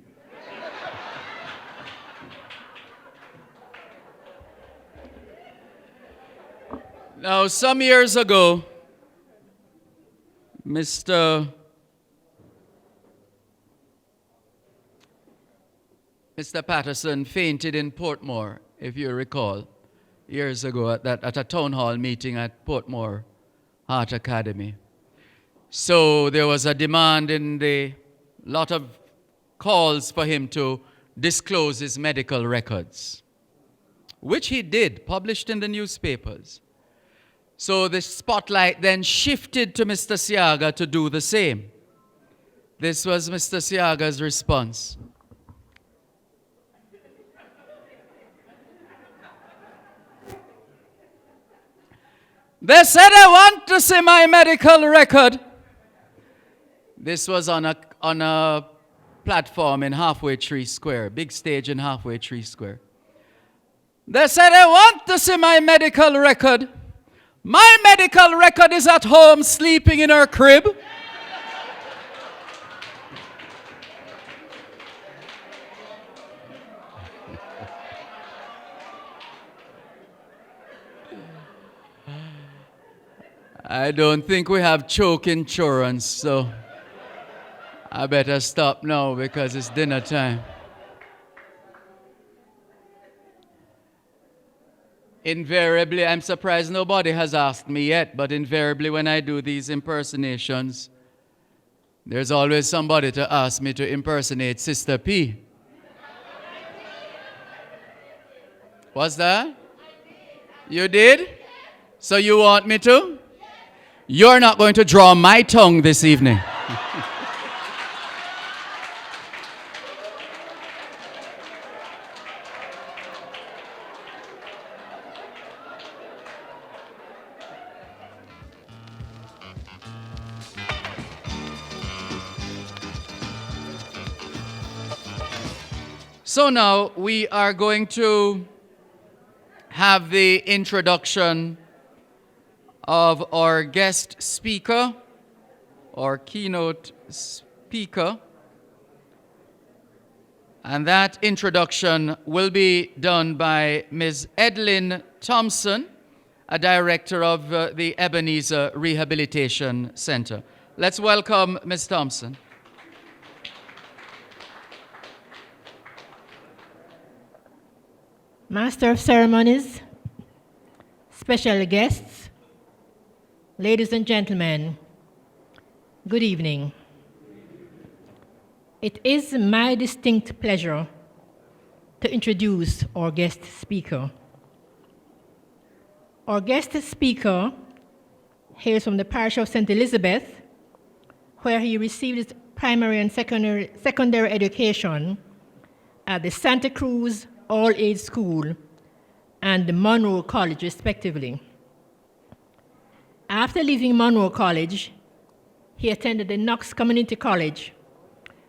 Now, some years ago, Mr. Patterson fainted in Portmore, if you recall, years ago at a town hall meeting at Portmore Heart Academy. So there was a demand in the lot of calls for him to disclose his medical records, which he did, published in the newspapers. So the spotlight then shifted to Mr. Siaga to do the same. This was Mr. Siaga's response. They said they want to see my medical record. This was on a platform in Halfway Tree Square, big stage in Halfway Tree Square. They said they want to see my medical record. My medical record is at home sleeping in her crib. I don't think we have choke insurance, so I better stop now because it's dinner time. Invariably, I'm surprised nobody has asked me yet, but invariably when I do these impersonations, there's always somebody to ask me to impersonate Sister P. What's that? You did? So you want me to? You're not going to draw my tongue this evening. So now we are going to have the introduction of our guest speaker, our keynote speaker. And that introduction will be done by Ms. Edlyn Thompson, a director of the Ebenezer Rehabilitation Center. Let's welcome Ms. Thompson. Master of Ceremonies, special guests, ladies and gentlemen, good evening. It is my distinct pleasure to introduce our guest speaker. Our guest speaker hails from the parish of St. Elizabeth, where he received his primary and secondary education at the Santa Cruz All-Age School and the Monroe College, respectively. After leaving Monroe College, he attended the Knox Community College,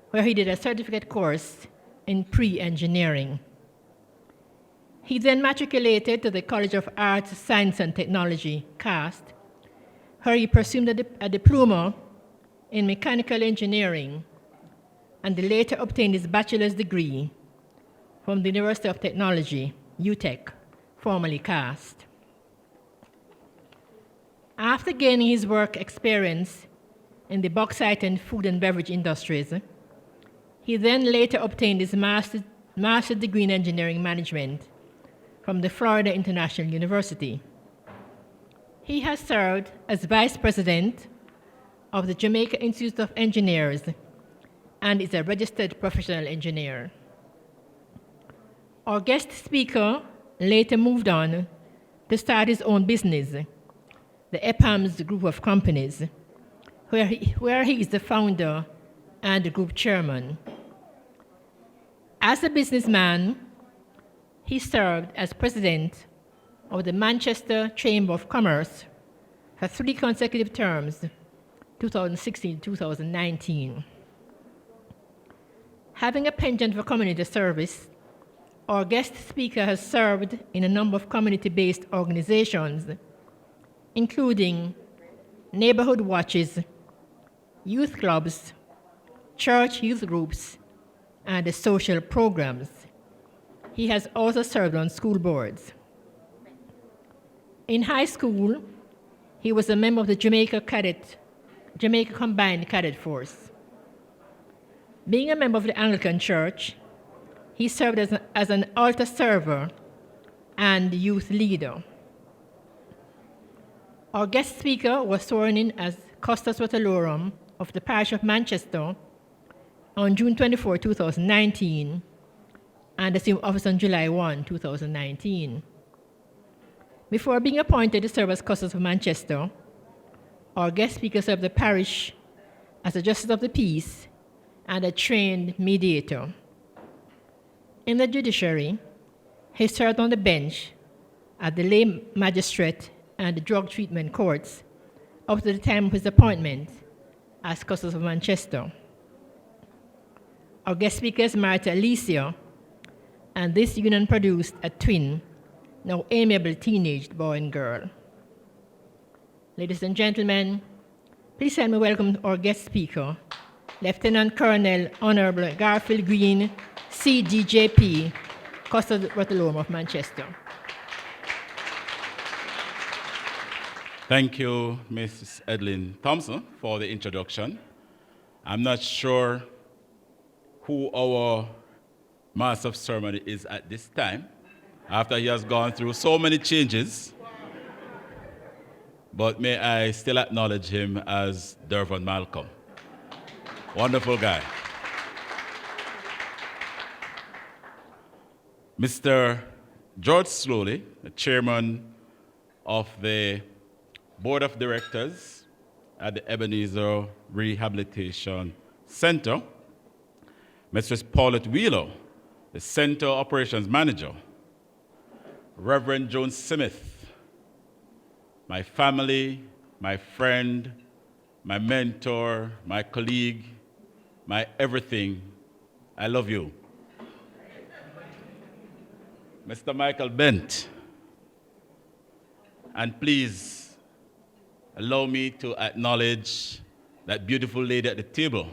where he did a certificate course in pre-engineering. He then matriculated to the College of Arts, Science and Technology, CAST, where he pursued a diploma in mechanical engineering and later obtained his bachelor's degree from the University of Technology, UTech, formerly CAST. After gaining his work experience in the bauxite and food and beverage industries, he then later obtained his master's degree in engineering management from the Florida International University. He has served as vice president of the Jamaica Institute of Engineers and is a registered professional engineer. Our guest speaker later moved on to start his own business, the EPAMS Group of Companies, where he is the founder and the group chairman. As a businessman, he served as president of the Manchester Chamber of Commerce for 3 consecutive terms, 2016-2019. Having a penchant for community service, our guest speaker has served in a number of community-based organizations, including neighborhood watches, youth clubs, church youth groups, and the social programs. He has also served on school boards. In high school, he was a member of the Jamaica Combined Cadet Force. Being a member of the Anglican Church, he served as an altar server and youth leader. Our guest speaker was sworn in as Custos Rotalorum of the parish of Manchester on June 24, 2019, and assumed office on July 1, 2019. Before being appointed to serve as Custos of Manchester, our guest speaker served the parish as a justice of the peace and a trained mediator. In the judiciary, he served on the bench at the lay magistrate and the drug treatment courts up to the time of his appointment as Custos of Manchester. Our guest speaker is married to Alicia, and this union produced a twin, now amiable teenage boy and girl. Ladies and gentlemen, please help me welcome our guest speaker, Lieutenant Colonel Honorable Garfield Green, CDJP, Custos Rotalorum of Manchester. Thank you, Mrs. Edlin Thompson, for the introduction. I'm not sure who our Master of Ceremony is at this time, after he has gone through so many changes. But may I still acknowledge him as Dervon Malcolm. Wonderful guy. Mr. George Slowly, the chairman of the Board of Directors at the Ebenezer Rehabilitation Center. Mrs. Paulette Wheeler, the Center Operations Manager. Reverend Joan Smith, my family, my friend, my mentor, my colleague, my everything. I love you. Mr. Michael Bent, and please allow me to acknowledge that beautiful lady at the table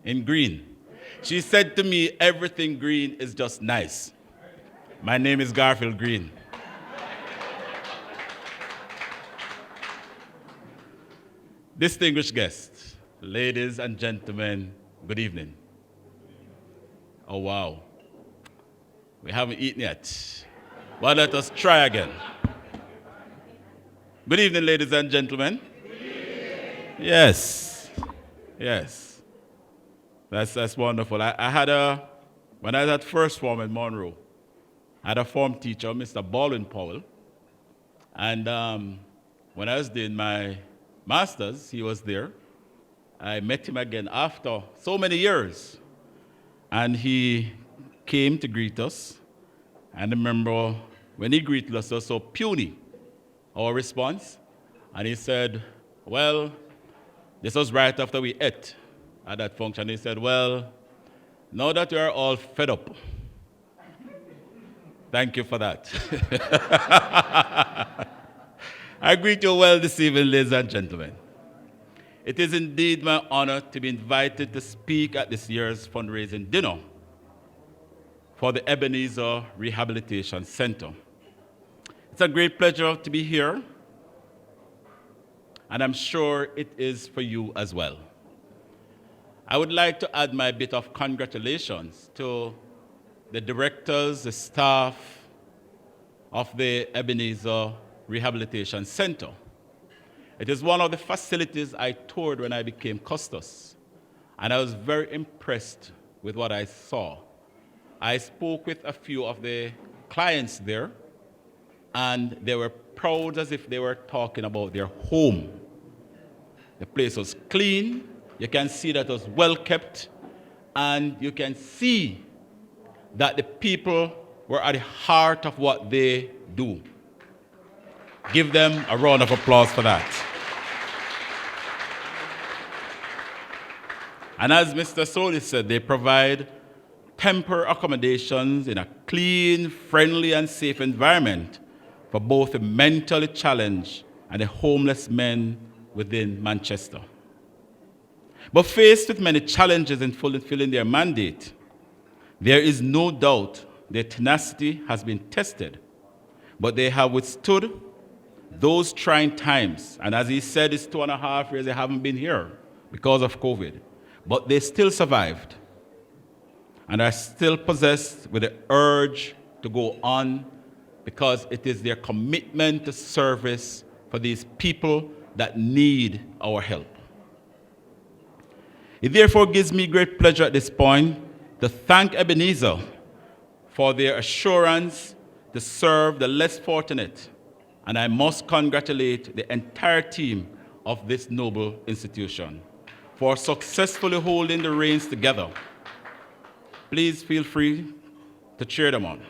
in green. She said to me, everything green is just nice. My name is Garfield Green. Distinguished guests, ladies and gentlemen, good evening. Oh, wow. We haven't eaten yet, but let us try again. Good evening, ladies and gentlemen. Yes, yes. That's wonderful. When I was at first form in Monroe, I had a form teacher, Mr. Baldwin Powell, and when I was doing my Masters, he was there. I met him again after so many years. And he came to greet us. And I remember when he greeted us, it was so puny, our response. And he said, well, this was right after we ate at that function. He said, well, now that you are all fed up, thank you for that. I greet you well this evening, ladies and gentlemen. It is indeed my honor to be invited to speak at this year's fundraising dinner for the Ebenezer Rehabilitation Center. It's a great pleasure to be here, and I'm sure it is for you as well. I would like to add my bit of congratulations to the directors, the staff of the Ebenezer Rehabilitation Center. It is one of the facilities I toured when I became custos, and I was very impressed with what I saw. I spoke with a few of the clients there, and they were proud as if they were talking about their home. The place was clean, you can see that it was well kept, and you can see that the people were at the heart of what they do. Give them a round of applause for that. And as Mr. Solis said, they provide temporary accommodations in a clean, friendly, and safe environment for both the mentally challenged and the homeless men within Manchester. But faced with many challenges in fulfilling their mandate, there is no doubt their tenacity has been tested, but they have withstood those trying times. And as he said, it's 2.5 years they haven't been here because of COVID. But they still survived and are still possessed with the urge to go on because it is their commitment to service for these people that need our help. It therefore gives me great pleasure at this point to thank Ebenezer for their assurance to serve the less fortunate, and I must congratulate the entire team of this noble institution for successfully holding the reins together. Please feel free to cheer them on.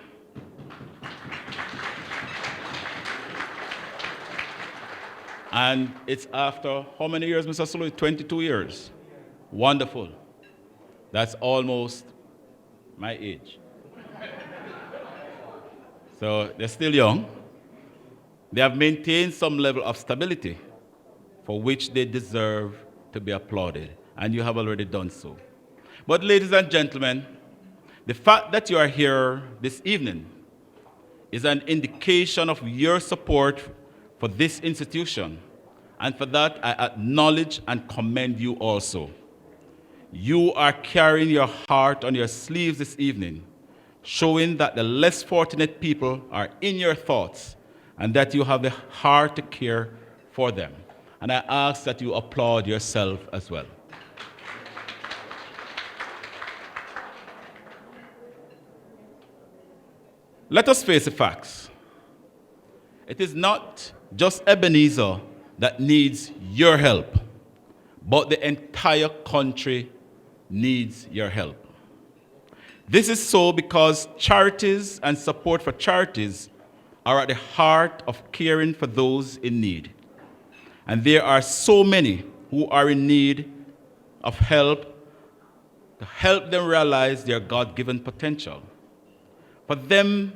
And it's after how many years, Mr. Sulu? 22 years. Wonderful. That's almost my age. So they're still young. They have maintained some level of stability for which they deserve to be applauded, and you have already done so. But ladies and gentlemen, the fact that you are here this evening is an indication of your support for this institution, and for that I acknowledge and commend you also. You are carrying your heart on your sleeves this evening, showing that the less fortunate people are in your thoughts and that you have the heart to care for them. And I ask that you applaud yourself as well. Let us face the facts. It is not just Ebenezer that needs your help, but the entire country needs your help. This is so because charities and support for charities are at the heart of caring for those in need. And there are so many who are in need of help to help them realize their God-given potential, for them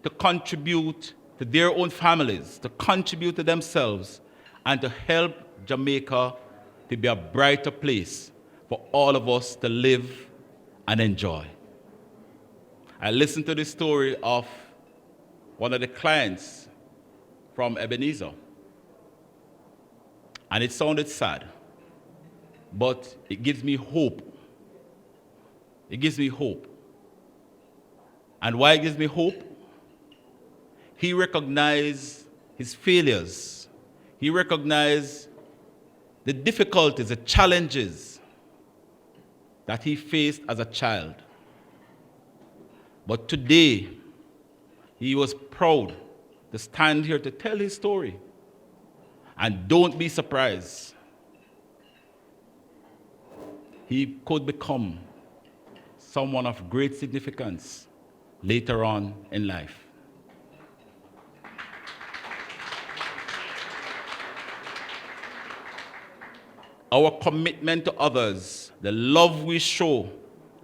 to contribute to their own families, to contribute to themselves, and to help Jamaica to be a brighter place for all of us to live and enjoy. I listened to the story of one of the clients from Ebenezer, and it sounded sad, but it gives me hope. It gives me hope. And why it gives me hope? He recognized his failures. He recognized the difficulties, the challenges that he faced as a child. But today, he was proud to stand here to tell his story. And don't be surprised. He could become someone of great significance later on in life. Our commitment to others, the love we show,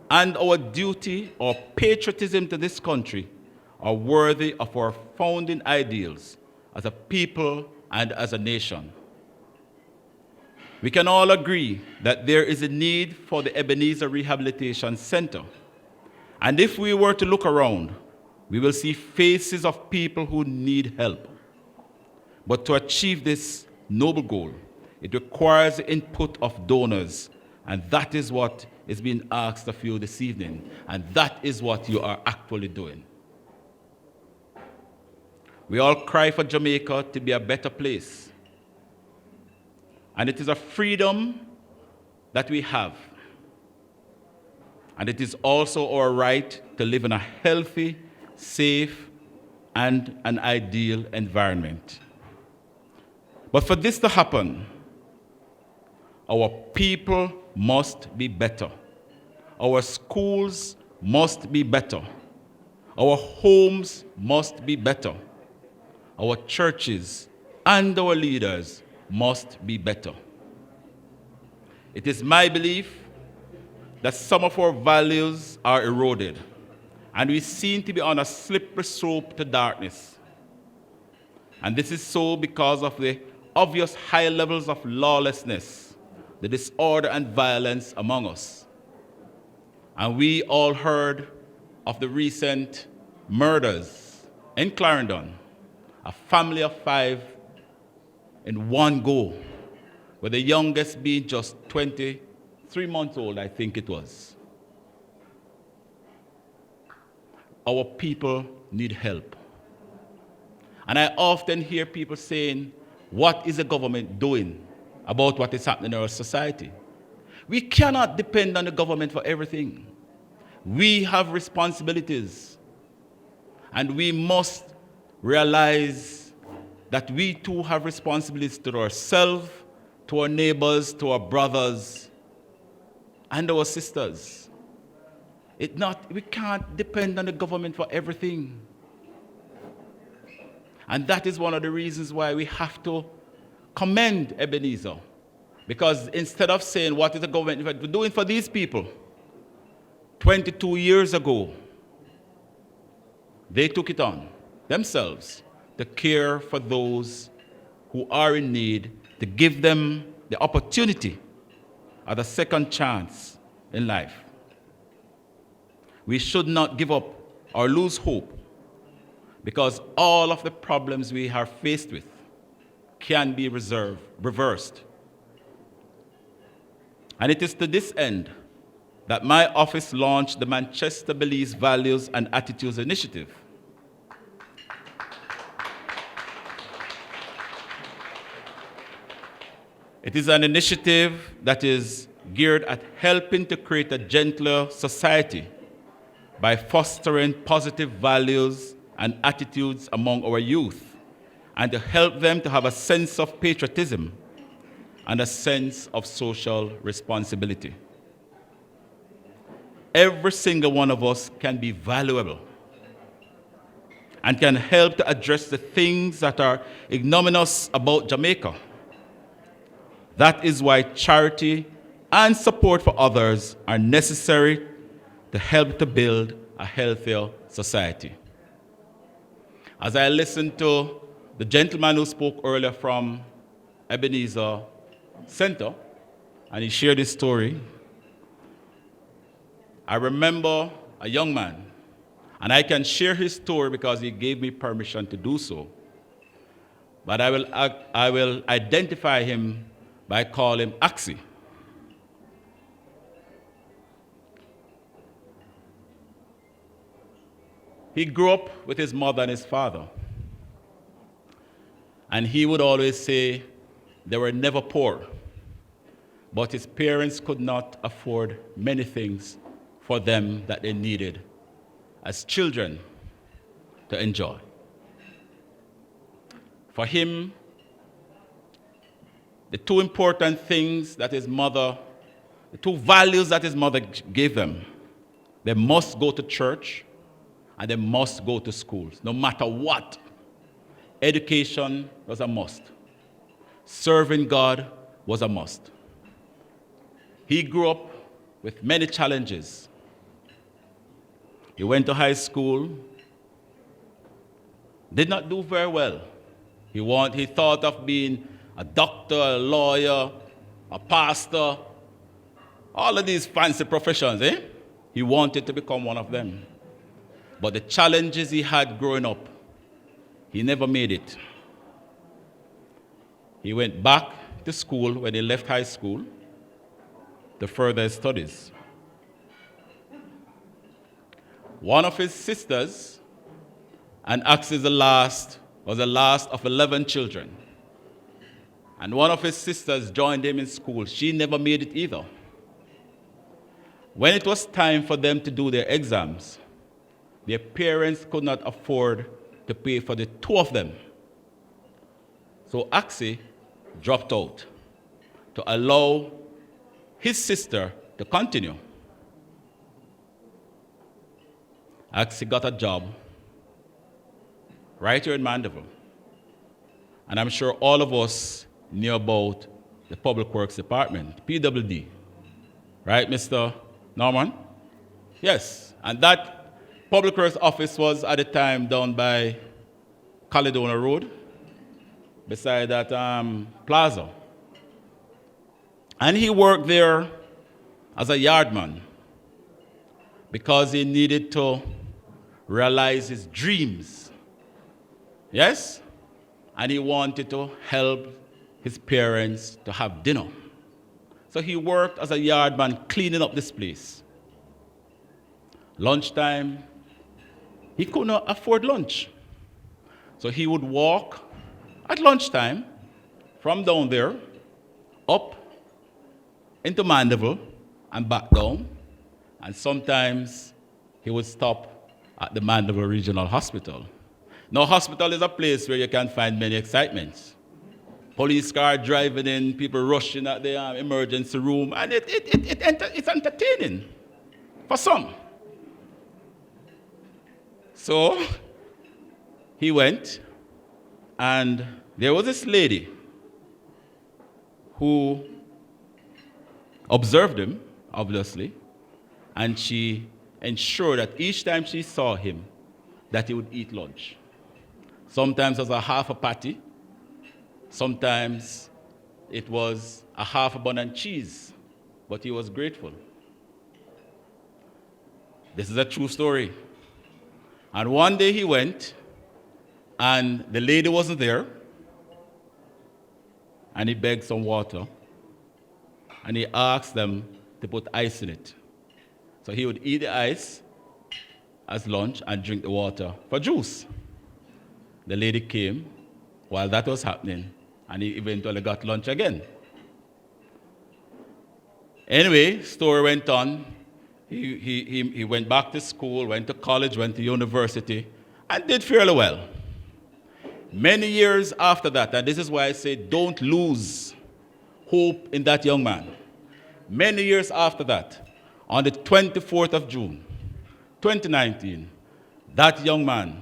and our duty or patriotism to this country are worthy of our founding ideals as a people and as a nation. We can all agree that there is a need for the Ebenezer Rehabilitation Center. And if we were to look around, we will see faces of people who need help. But to achieve this noble goal, it requires the input of donors, and that is what is being asked of you this evening, and that is what you are actually doing. We all cry for Jamaica to be a better place, and it is a freedom that we have, and it is also our right to live in a healthy, safe, and an ideal environment. But for this to happen, our people must be better. Our schools must be better. Our homes must be better. Our churches and our leaders must be better. It is my belief that some of our values are eroded, and we seem to be on a slippery slope to darkness. And this is so because of the obvious high levels of lawlessness, the disorder and violence among us. And we all heard of the recent murders in Clarendon, a family of 5 in one go, with the youngest being just 23 months old, I think it was. Our people need help. And I often hear people saying, what is the government doing about what is happening in our society? We cannot depend on the government for everything. We have responsibilities. And we must realize that we too have responsibilities to ourselves, to our neighbors, to our brothers, and our sisters. We can't depend on the government for everything. And that is one of the reasons why we have to commend Ebenezer. Because instead of saying, what is the government doing for these people? 22 years ago, they took it on themselves to care for those who are in need, to give them the opportunity at a second chance in life. We should not give up or lose hope, because all of the problems we are faced with can be reversed. And it is to this end that my office launched the Manchester Belize Values and Attitudes Initiative. It is an initiative that is geared at helping to create a gentler society by fostering positive values and attitudes among our youth, and to help them to have a sense of patriotism and a sense of social responsibility. Every single one of us can be valuable and can help to address the things that are ignominious about Jamaica. That is why charity and support for others are necessary to help to build a healthier society. As I listened to the gentleman who spoke earlier from Ebenezer Center, and he shared his story, I remember a young man, and I can share his story because he gave me permission to do so. But I will identify him by calling him Axie. He grew up with his mother and his father. And he would always say they were never poor, but his parents could not afford many things for them that they needed as children to enjoy. For him, the two important things that his mother, the two values that his mother gave them. They must go to church and they must go to schools, no matter what. Education was a must. Serving God was a must. He grew up with many challenges. He went to high school, did not do very well. He thought of being a doctor, a lawyer, a pastor, all of these fancy professions, eh? He wanted to become one of them. But the challenges he had growing up, he never made it. He went back to school when he left high school to further his studies. One of his sisters, and Axe was the last of 11 children. And one of his sisters joined him in school. She never made it either. When it was time for them to do their exams, their parents could not afford to pay for the two of them. So Axe dropped out to allow his sister to continue. Axe got a job right here in Mandeville. And I'm sure all of us knew about the Public Works Department, PWD. Right, Mr. Norman? Yes. And that Public Works office was at the time down by Caledonia Road, beside that plaza. And he worked there as a yardman because he needed to realize his dreams. Yes? And he wanted to help his parents to have dinner. So he worked as a yardman cleaning up this place. Lunchtime, he could not afford lunch. So he would walk at lunchtime from down there up into Mandeville and back down. And sometimes he would stop at the Mandeville Regional Hospital. Now, hospital is a place where you can find many excitements. Police car driving in, people rushing at the emergency room, and it's entertaining for some. So he went, and there was this lady who observed him, obviously, and she ensured that each time she saw him, that he would eat lunch. Sometimes it was a half a patty. Sometimes it was a half a bun and cheese, but he was grateful. This is a true story. And one day he went, and the lady wasn't there, and he begged some water, and he asked them to put ice in it. So he would eat the ice as lunch and drink the water for juice. The lady came while that was happening, and he eventually got lunch again. Anyway, story went on. He went back to school, went to college, went to university, and did fairly well. Many years after that, and this is why I say don't lose hope in that young man. Many years after that, on the 24th of June, 2019, that young man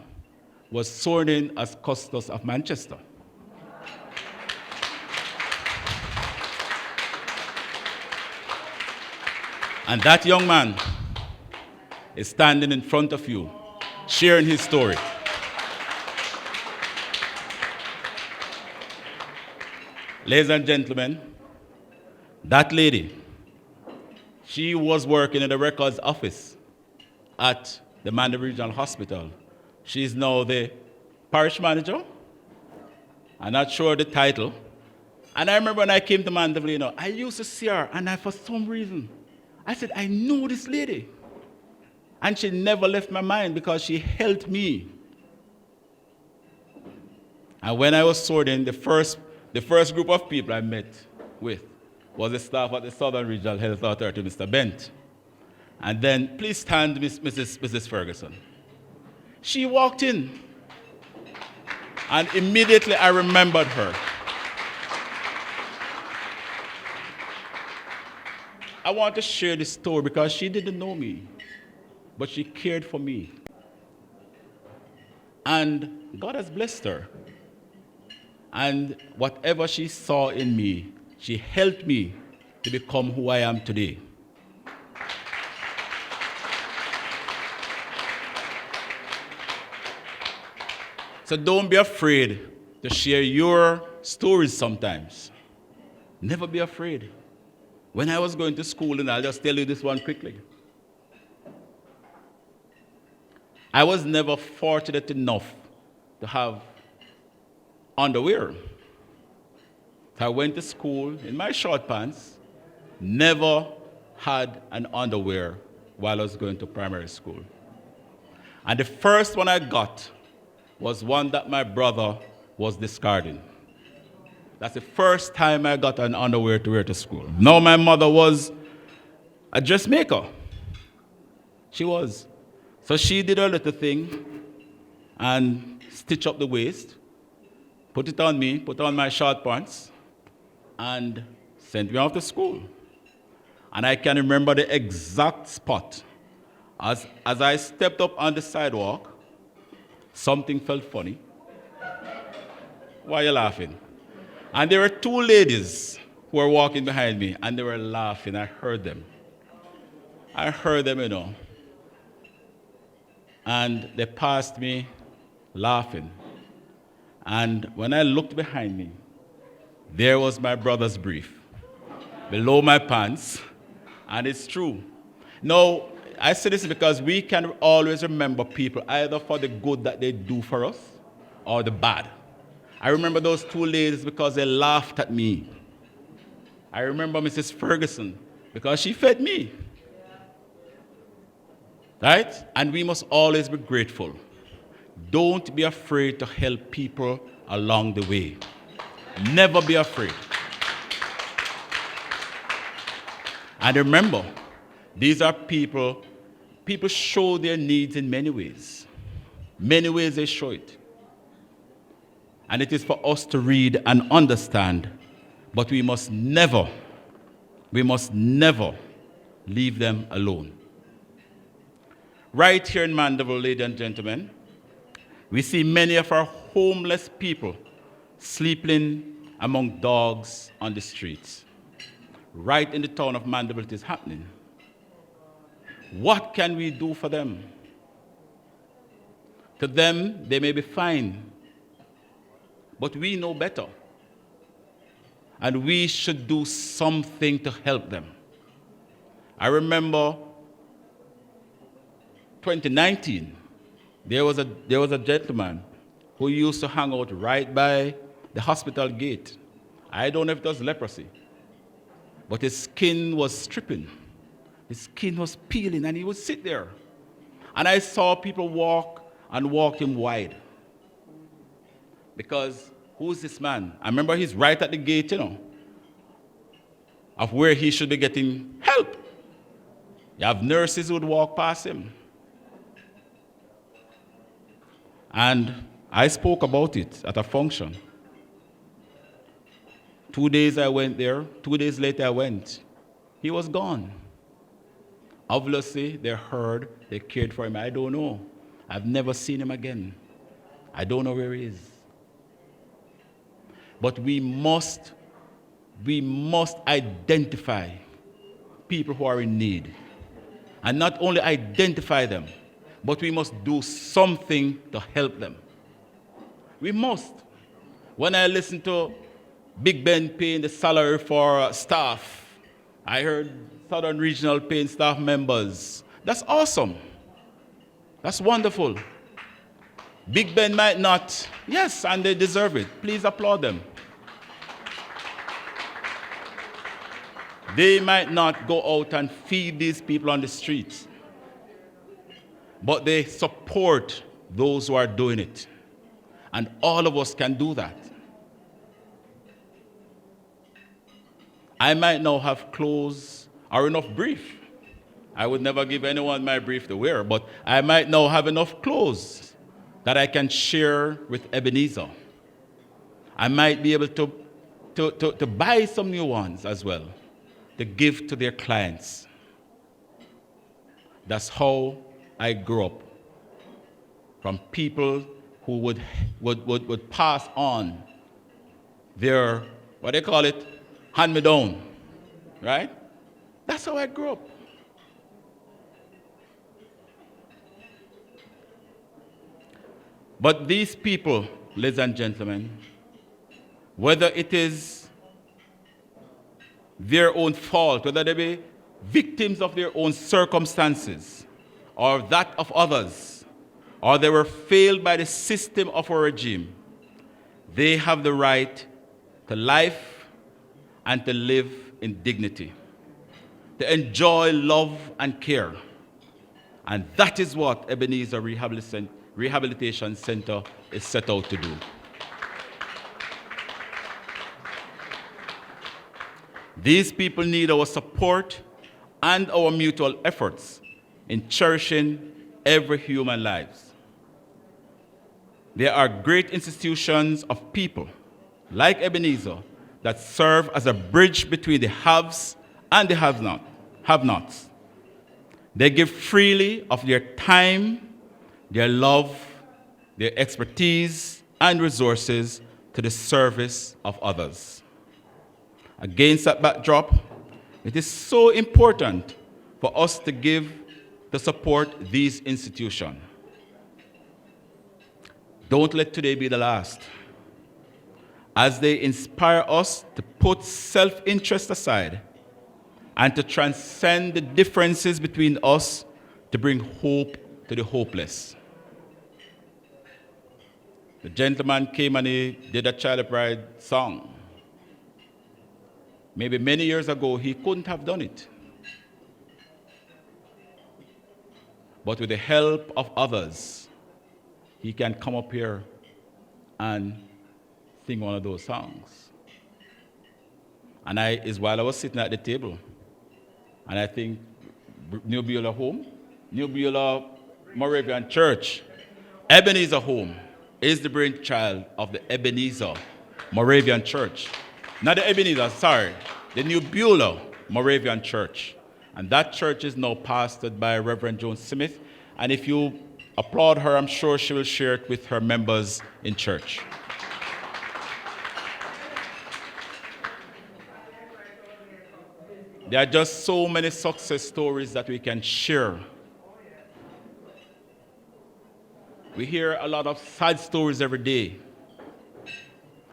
was sworn in as Custos of Manchester. And that young man is standing in front of you, sharing his story. Ladies and gentlemen, that lady, she was working in the records office at the Mandeville Regional Hospital. She's now the parish manager. I'm not sure the title. And I remember when I came to Mandeville, I used to see her, and for some reason, I said, I know this lady. And she never left my mind because she helped me. And when I was sworn in, the first group of people I met with was the staff at the Southern Regional Health Authority, Mr. Bent. And then, please stand, Mrs. Ferguson. She walked in, and immediately I remembered her. I want to share this story because she didn't know me, but she cared for me. And God has blessed her. And whatever she saw in me, she helped me to become who I am today. So don't be afraid to share your stories sometimes. Never be afraid. When I was going to school, and I'll just tell you this one quickly, I was never fortunate enough to have underwear. So I went to school in my short pants, never had an underwear while I was going to primary school. And the first one I got was one that my brother was discarding. That's the first time I got an underwear to wear to school. Now my mother was a dressmaker. She was. So she did her little thing and stitched up the waist, put it on me, put on my short pants, and sent me off to school. And I can remember the exact spot. As I stepped up on the sidewalk, something felt funny. Why are you laughing? And there were two ladies who were walking behind me, and they were laughing. I heard them. You know. And they passed me laughing. And when I looked behind me, there was my brother's brief below my pants. And it's true. Now, I say this because we can always remember people either for the good that they do for us or the bad. I remember those two ladies because they laughed at me. I remember Mrs. Ferguson because she fed me. Right? And we must always be grateful. Don't be afraid to help people along the way. Never be afraid. And remember, these are people show their needs in many ways. Many ways they show it. And it is for us to read and understand, but we must never leave them alone. Right here in Mandeville, ladies and gentlemen, we see many of our homeless people sleeping among dogs on the streets. Right in the town of Mandeville, it is happening. What can we do for them? To them, they may be fine, but we know better. And we should do something to help them. I remember 2019, there was a gentleman who used to hang out right by the hospital gate. I don't know if it was leprosy, but his skin was stripping. His skin was peeling, and he would sit there. And I saw people walk him wide. Because who's this man? I remember he's right at the gate, of where he should be getting help. You have nurses who would walk past him. And I spoke about it at a function. 2 days I went there. 2 days later I went. He was gone. Obviously, they heard, they cared for him. I don't know. I've never seen him again. I don't know where he is. But we must identify people who are in need. And not only identify them, but we must do something to help them. We must. When I listen to Big Ben paying the salary for staff, I heard Southern Regional paying staff members. That's awesome. That's wonderful. Big Ben might not, yes, and they deserve it. Please applaud them. They might not go out and feed these people on the streets, but they support those who are doing it. And all of us can do that. I might now have clothes or enough brief. I would never give anyone my brief to wear, but I might now have enough clothes that I can share with Ebenezer. I might be able to buy some new ones as well to give to their clients. That's how I grew up. From people who would pass on their, what they call it, hand-me-down, right? That's how I grew up. But these people, ladies and gentlemen, whether it is their own fault, whether they be victims of their own circumstances or that of others, or they were failed by the system of a regime, they have the right to life and to live in dignity, to enjoy love and care. And that is what Ebenezer Rehabilitation Center is set out to do. These people need our support and our mutual efforts in cherishing every human life. There are great institutions of people, like Ebenezer, that serve as a bridge between the haves and the have-nots. They give freely of their time, their love, their expertise, and resources to the service of others. Against that backdrop, it is so important for us to support these institutions. Don't let today be the last. As they inspire us to put self-interest aside and to transcend the differences between us to bring hope to the hopeless. The gentleman came and he did a Child of Pride song. Maybe many years ago, he couldn't have done it. But with the help of others, he can come up here and sing one of those songs. And while I was sitting at the table, and I think New Beulah Home, New Beulah Moravian Church, Ebenezer Home is the brainchild of the Ebenezer Moravian Church. Not the Ebenezer, sorry, the New Beulah Moravian Church. And that church is now pastored by Reverend Joan Smith. And if you applaud her, I'm sure she will share it with her members in church. There are just so many success stories that we can share. We hear a lot of sad stories every day.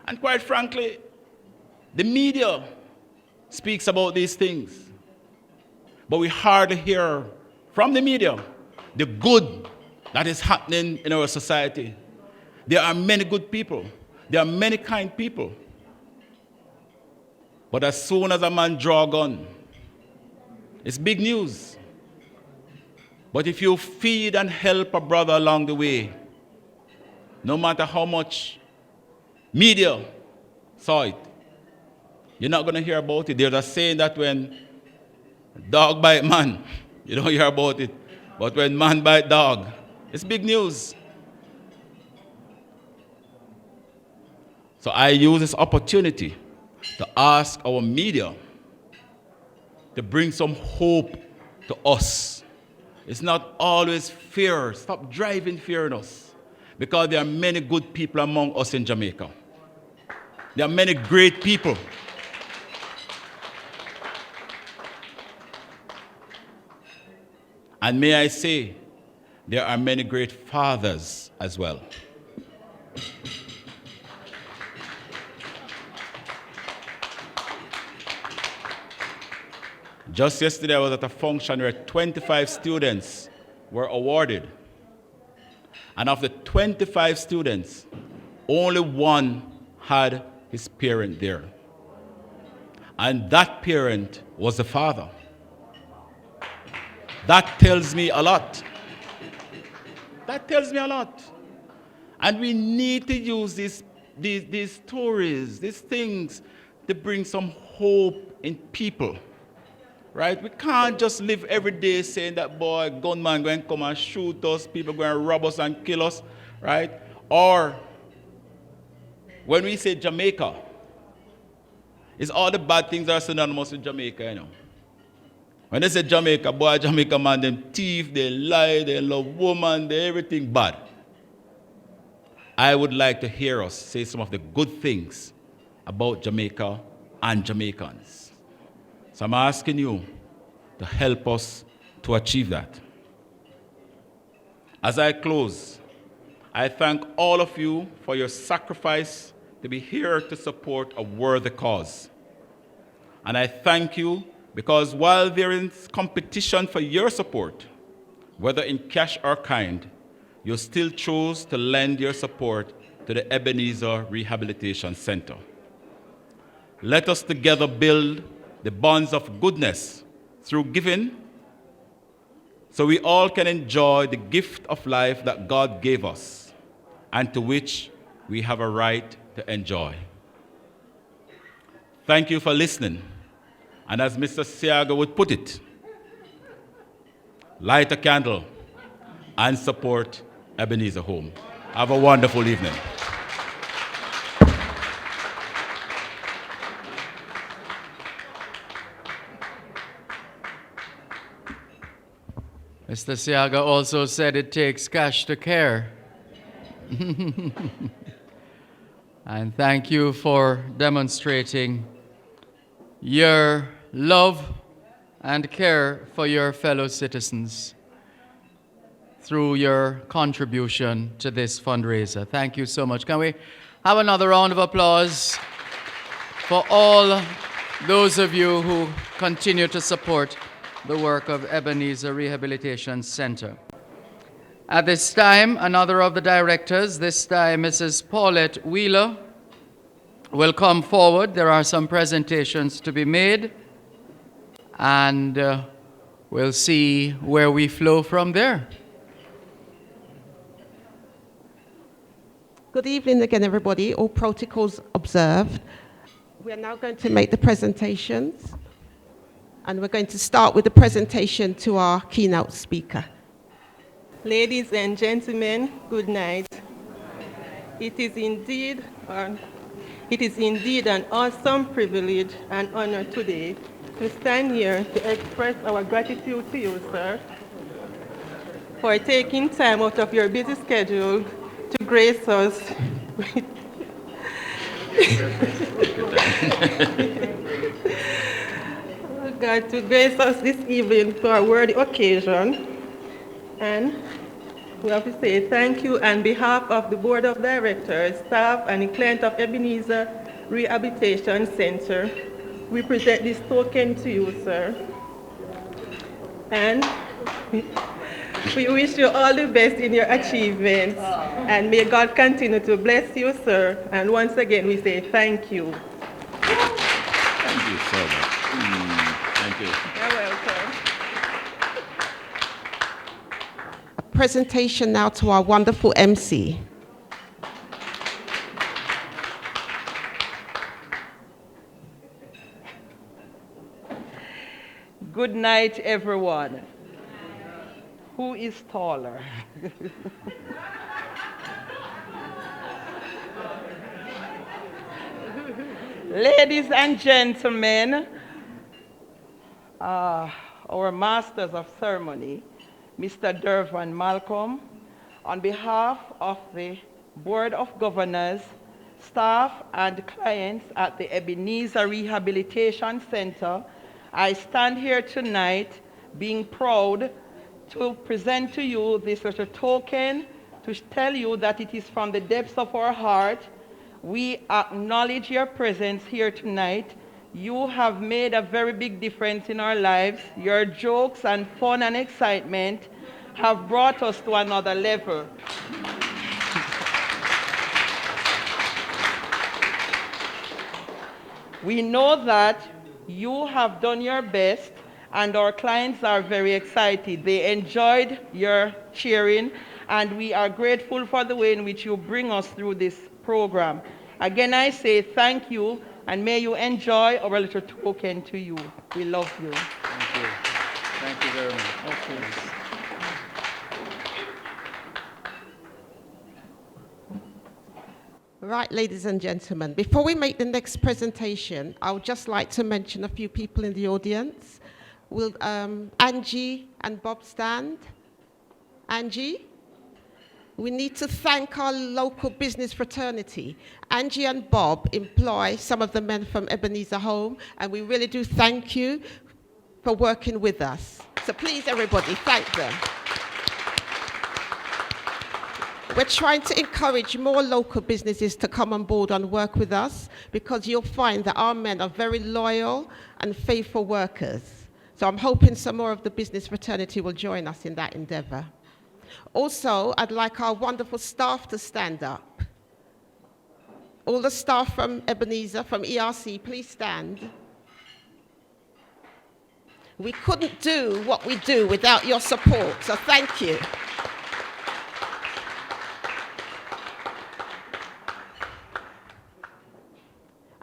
And quite frankly, the media speaks about these things. But we hardly hear from the media the good that is happening in our society. There are many good people. There are many kind people. But as soon as a man draws a gun, it's big news. But if you feed and help a brother along the way, no matter how much media saw it, you're not going to hear about it. There's a saying that when dog bite man, you don't hear about it. But when man bite dog, it's big news. So I use this opportunity to ask our media to bring some hope to us. It's not always fear. Stop driving fear in us. Because there are many good people among us in Jamaica. There are many great people. And may I say, there are many great fathers as well. Just yesterday, I was at a function where 25 students were awarded. And of the 25 students, only one had his parent there. And that parent was the father. That tells me a lot. That tells me a lot. And we need to use these stories, these things, to bring some hope in people. Right? We can't just live every day saying that, boy, gunman going to come and shoot us, people going to rob us and kill us, right? Or when we say Jamaica, It's all the bad things are synonymous with Jamaica, you know. When they say Jamaica, boy, Jamaica man, them thief, they lie, they love woman, they everything bad. I would like to hear us say some of the good things about Jamaica and Jamaicans. So I'm asking you to help us to achieve that. As I close, I thank all of you for your sacrifice to be here to support a worthy cause. And I thank you because while there is competition for your support, whether in cash or kind, you still chose to lend your support to the Ebenezer Rehabilitation Center. Let us together build the bonds of goodness through giving so we all can enjoy the gift of life that God gave us and to which we have a right to enjoy. Thank you for listening. And as Mr. Siaga would put it, light a candle and support Ebenezer Home. Have a wonderful evening. Mr. Siaga also said it takes cash to care. And thank you for demonstrating your love and care for your fellow citizens through your contribution to this fundraiser. Thank you so much. Can we have another round of applause for all those of you who continue to support the work of Ebenezer Rehabilitation Center? At this time, another of the directors, this time Mrs. Paulette Wheeler, will come forward. There are some presentations to be made, and we'll see where we flow from there. Good evening again, everybody. All protocols observed. We are now going to make the presentations, and we're going to start with the presentation to our keynote speaker. Ladies and gentlemen, good night. It is indeed an awesome privilege and honor today to stand here to express our gratitude to you, sir, for taking time out of your busy schedule to grace us with God, to grace us this evening to our worthy occasion. And we have to say thank you on behalf of the Board of Directors, staff, and the client of Ebenezer Rehabilitation Center. We present this token to you, sir. And we wish you all the best in your achievements. And may God continue to bless you, sir. And once again, we say thank you. Thank you so much. Thank you. You're welcome. A presentation now to our wonderful MC. Good night, everyone. Who is taller? Ladies and gentlemen, our Masters of Ceremony, Mr. Dervan Malcolm, on behalf of the Board of Governors, staff, and clients at the Ebenezer Rehabilitation Center, I stand here tonight being proud to present to you this little token to tell you that it is from the depths of our heart. We acknowledge your presence here tonight. You have made a very big difference in our lives. Your jokes and fun and excitement have brought us to another level. We know that you have done your best, and our clients are very excited. They enjoyed your cheering, and we are grateful for the way in which you bring us through this program. Again, I say thank you, and may you enjoy our little token to you. We love you. Thank you. Thank you very much. Okay. Right, ladies and gentlemen, before we make the next presentation, I would just like to mention a few people in the audience. Will Angie and Bob stand? Angie? We need to thank our local business fraternity. Angie and Bob employ some of the men from Ebenezer Home, and we really do thank you for working with us. So please, everybody, thank them. We're trying to encourage more local businesses to come on board and work with us, because you'll find that our men are very loyal and faithful workers. So I'm hoping some more of the business fraternity will join us in that endeavor. Also, I'd like our wonderful staff to stand up. All the staff from Ebenezer, from ERC, please stand. We couldn't do what we do without your support, so thank you.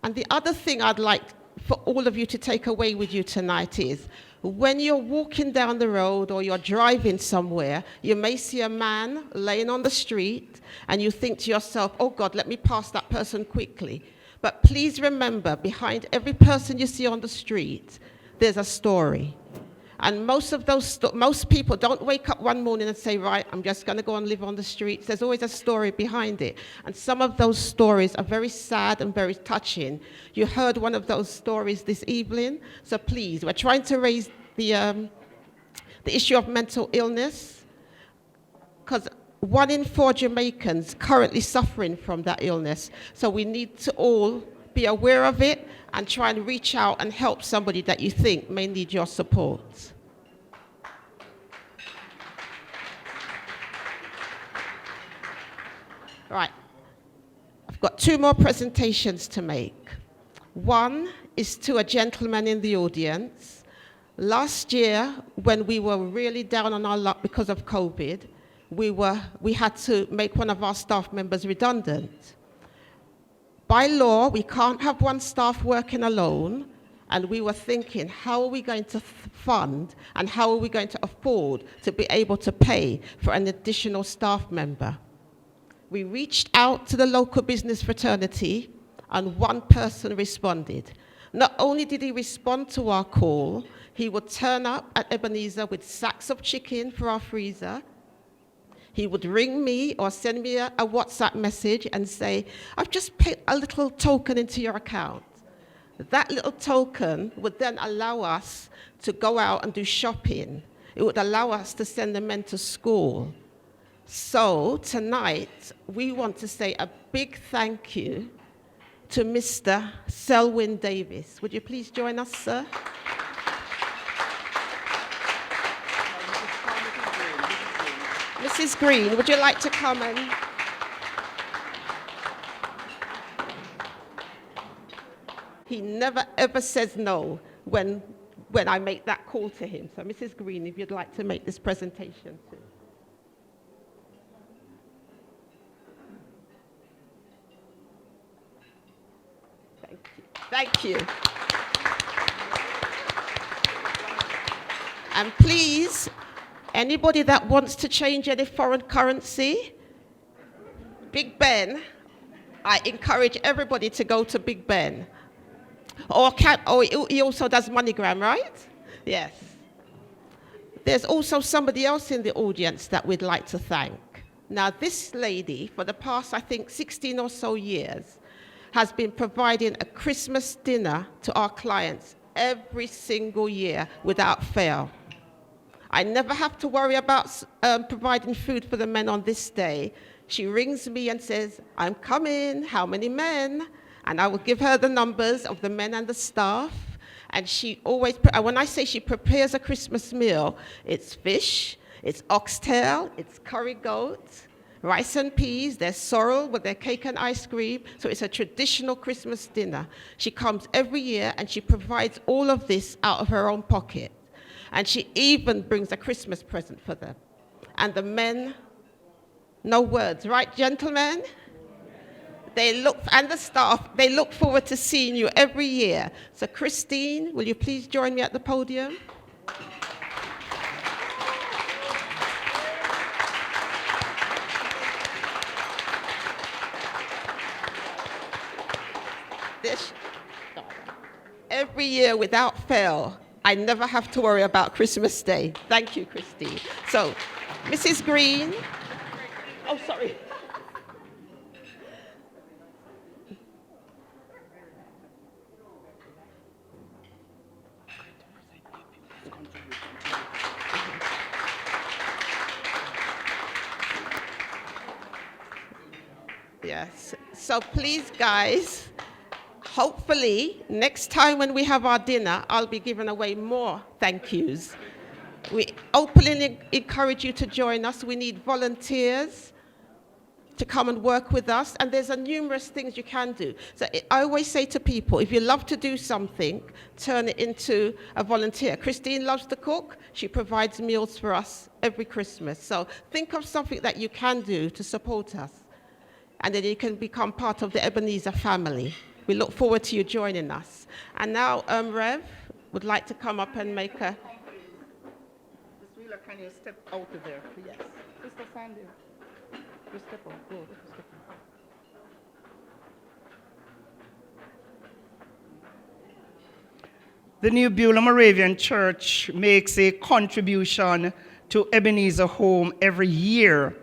And the other thing I'd like for all of you to take away with you tonight is, when you're walking down the road or you're driving somewhere, you may see a man laying on the street and you think to yourself, oh God, let me pass that person quickly. But please remember, behind every person you see on the street, there's a story. And most people don't wake up one morning and say, right, I'm just going to go and live on the streets. There's always a story behind it. And some of those stories are very sad and very touching. You heard one of those stories this evening. So please, we're trying to raise the issue of mental illness, because 1 in 4 Jamaicans currently suffering from that illness. So we need to all be aware of it and try and reach out and help somebody that you think may need your support. Right, I've got 2 more presentations to make. One is to a gentleman in the audience. Last year, when we were really down on our luck because of COVID, we had to make one of our staff members redundant. By law, we can't have one staff working alone, and we were thinking, how are we going to fund and how are we going to afford to be able to pay for an additional staff member? We reached out to the local business fraternity, and 1 person responded. Not only did he respond to our call, he would turn up at Ebenezer with sacks of chicken for our freezer. He would ring me or send me a WhatsApp message and say, I've just paid a little token into your account. That little token would then allow us to go out and do shopping. It would allow us to send the men to school. So tonight, we want to say a big thank you to Mr. Selwyn Davis. Would you please join us, sir? Mrs. Green, would you like to come and... He never ever says no when I make that call to him. So Mrs. Green, if you'd like to make this presentation too. Thank you. And please, anybody that wants to change any foreign currency, Big Ben, I encourage everybody to go to Big Ben. He also does MoneyGram, right? Yes. There's also somebody else in the audience that we'd like to thank. Now, this lady, for the past, I think, 16 or so years, has been providing a Christmas dinner to our clients every single year without fail. I never have to worry about providing food for the men on this day. She rings me and says, I'm coming, how many men? And I will give her the numbers of the men and the staff. And she always, when I say she prepares a Christmas meal, it's fish, it's oxtail, it's curry goat, rice and peas, there's sorrel with their cake and ice cream. So it's a traditional Christmas dinner. She comes every year and she provides all of this out of her own pocket. And she even brings a Christmas present for them. And the men, no words, right, gentlemen? And the staff, they look forward to seeing you every year. So Christine, will you please join me at the podium? This, every year without fail, I never have to worry about Christmas Day. Thank you, Christine. So, Mrs. Green. Oh, sorry. Yes. So please, guys, hopefully next time when we have our dinner, I'll be giving away more thank yous. We openly encourage you to join us. We need volunteers to come and work with us, and there's numerous things you can do. So I always say to people, if you love to do something, turn it into a volunteer. Christine loves to cook. She provides meals for us every Christmas. So think of something that you can do to support us, and then you can become part of the Ebenezer family. We look forward to you joining us. And now Rev would like to come up and make a... Miss Wheeler, can you step out of there, please? Yes. Mr. Sandy. Just step out. Go, step out. The New Beulah Moravian Church makes a contribution to Ebenezer Home every year.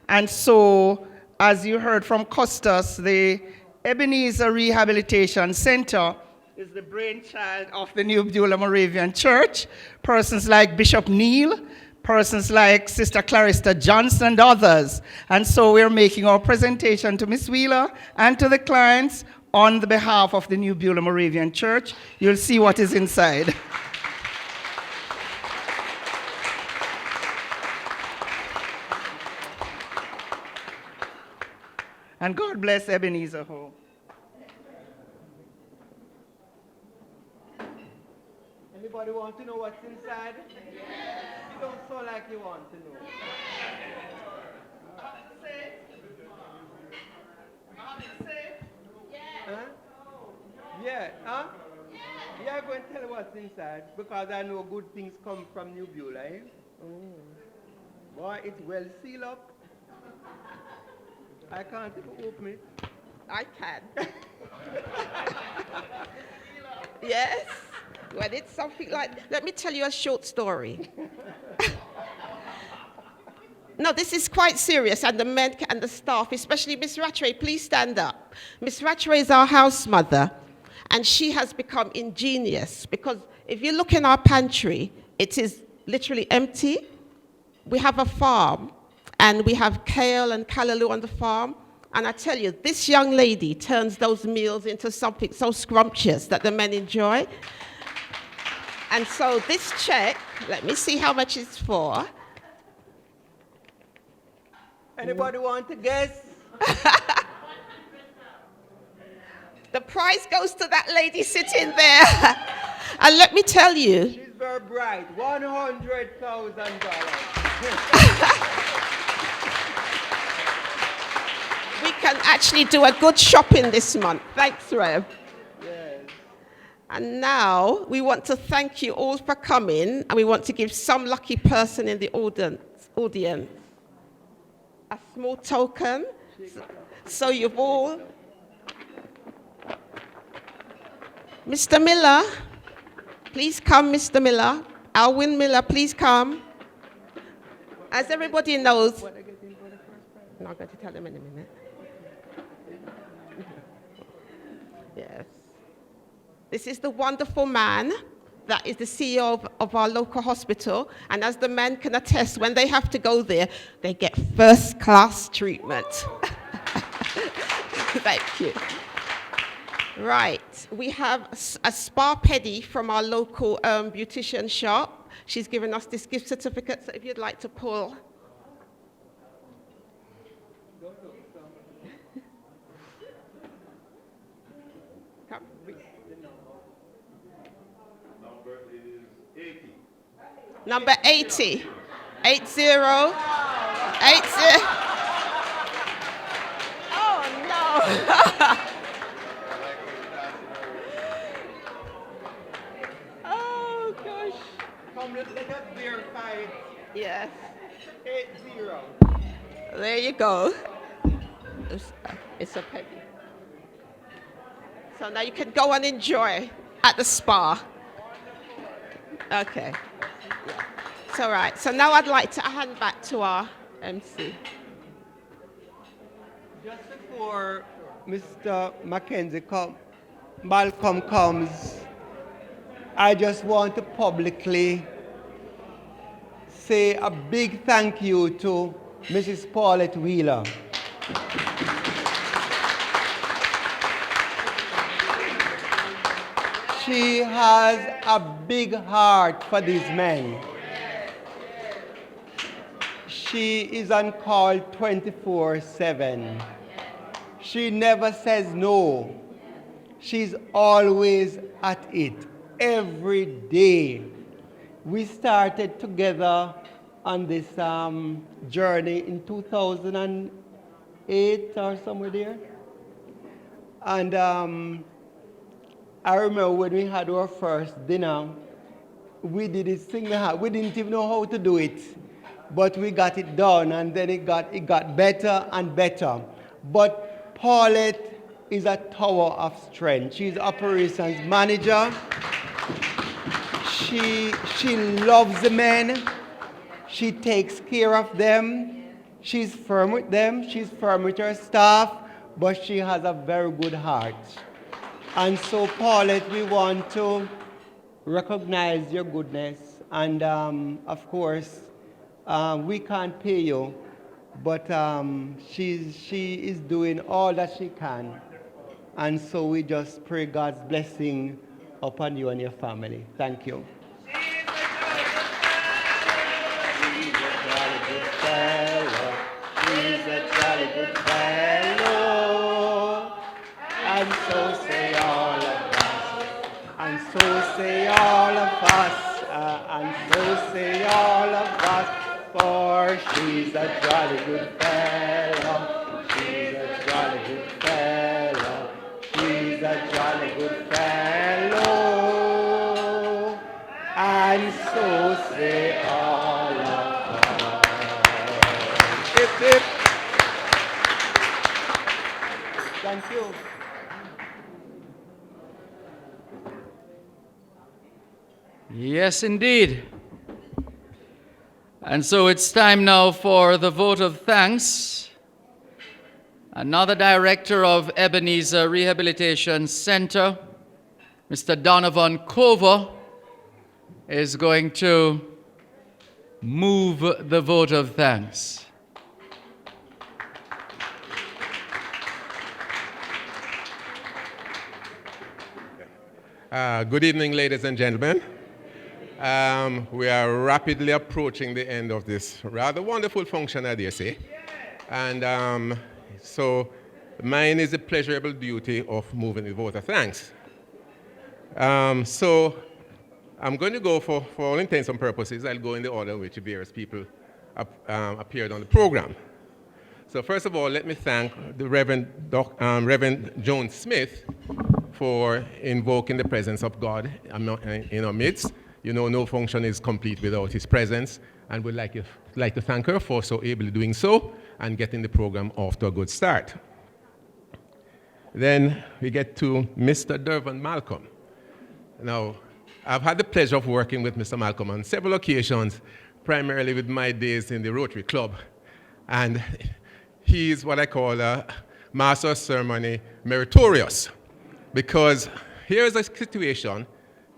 And so, as you heard from Costas, the Ebenezer Rehabilitation Center is the brainchild of the New Beulah Moravian Church. Persons like Bishop Neal, persons like Sister Clarista Johnson and others. And so we're making our presentation to Miss Wheeler and to the clients on the behalf of the New Beulah Moravian Church. You'll see what is inside. And God bless Ebenezer Home. Anybody want to know what's inside? Yes. You don't sound like you want to know. Huh? Yeah, huh? Yeah, I'm going to tell you what's inside because I know good things come from New Beulah, eh? Boy, it's well sealed up. I can't even open it. I can. Yes. When it's something like, let me tell you a short story. No, this is quite serious, and the men and the staff, especially Miss Rattray, please stand up. Miss Rattray is our house mother, and she has become ingenious because if you look in our pantry, it is literally empty. We have a farm, and we have kale and callaloo on the farm. And I tell you, this young lady turns those meals into something so scrumptious that the men enjoy. And so this check, let me see how much it's for. Anybody want to guess? The prize goes to that lady sitting there. And let me tell you. She's very bright. $100,000. We can actually do a good shopping this month. Thanks, Rev. Yes. And now we want to thank you all for coming, and we want to give some lucky person in the audience a small token. So you've all... Mr. Miller, please come, Mr. Miller. Alwyn Miller, please come. As everybody knows... No, I'm going to tell them in a minute. Yes. This is the wonderful man that is the CEO of our local hospital. And as the men can attest, when they have to go there, they get first-class treatment. Thank you. Right. We have a spa pedi from our local beautician shop. She's given us this gift certificate, so if you'd like to pull... Number 80. 80. 80. Oh, no. Oh, gosh. Come, let us verify it. Yes. 80. There you go. It's a penny. So now you can go and enjoy at the spa. Okay. Yeah. It's all right. So now I'd like to hand back to our MC. Just before Mr. Malcolm comes, I just want to publicly say a big thank you to Mrs. Paulette Wheeler. She has a big heart for these men. She is on call 24/7. She never says no. She's always at it, every day. We started together on this journey in 2008 or somewhere there. And I remember when we had our first dinner, we did this thing. We didn't even know how to do it, but we got it done, and then it got better and better. But Paulette is a tower of strength. She's operations manager. She loves the men. She takes care of them. She's firm with them. She's firm with her staff, but she has a very good heart. And so, Paulette, we want to recognize your goodness. And of course, we can't pay you, but she is doing all that she can. And so we just pray God's blessing upon you and your family. Thank you. She's a jolly good fellow. And so say all of us. And so say all of us. And so say all of us. For she's a jolly good fellow. She's a jolly good fellow. She's a jolly good fellow. And so say all of us. Hip, hip. Thank you. Yes, indeed. And so it's time now for the vote of thanks. Another director of Ebenezer Rehabilitation Center, Mr. Donovan Cover, is going to move the vote of thanks. Good evening, ladies and gentlemen. We are rapidly approaching the end of this rather wonderful function, I dare say. And so mine is the pleasurable duty of moving the vote of thanks. So I'm going to go for all intents and purposes, I'll go in the order in which various people appeared on the program. So first of all, let me thank the Reverend Joan Smith for invoking the presence of God in our midst. You know, no function is complete without his presence, and we'd like to thank her for so ably doing so and getting the program off to a good start. Then we get to Mr. Dervin Malcolm. Now, I've had the pleasure of working with Mr. Malcolm on several occasions, primarily with my days in the Rotary Club. And he's what I call a master of ceremony meritorious, because here's a situation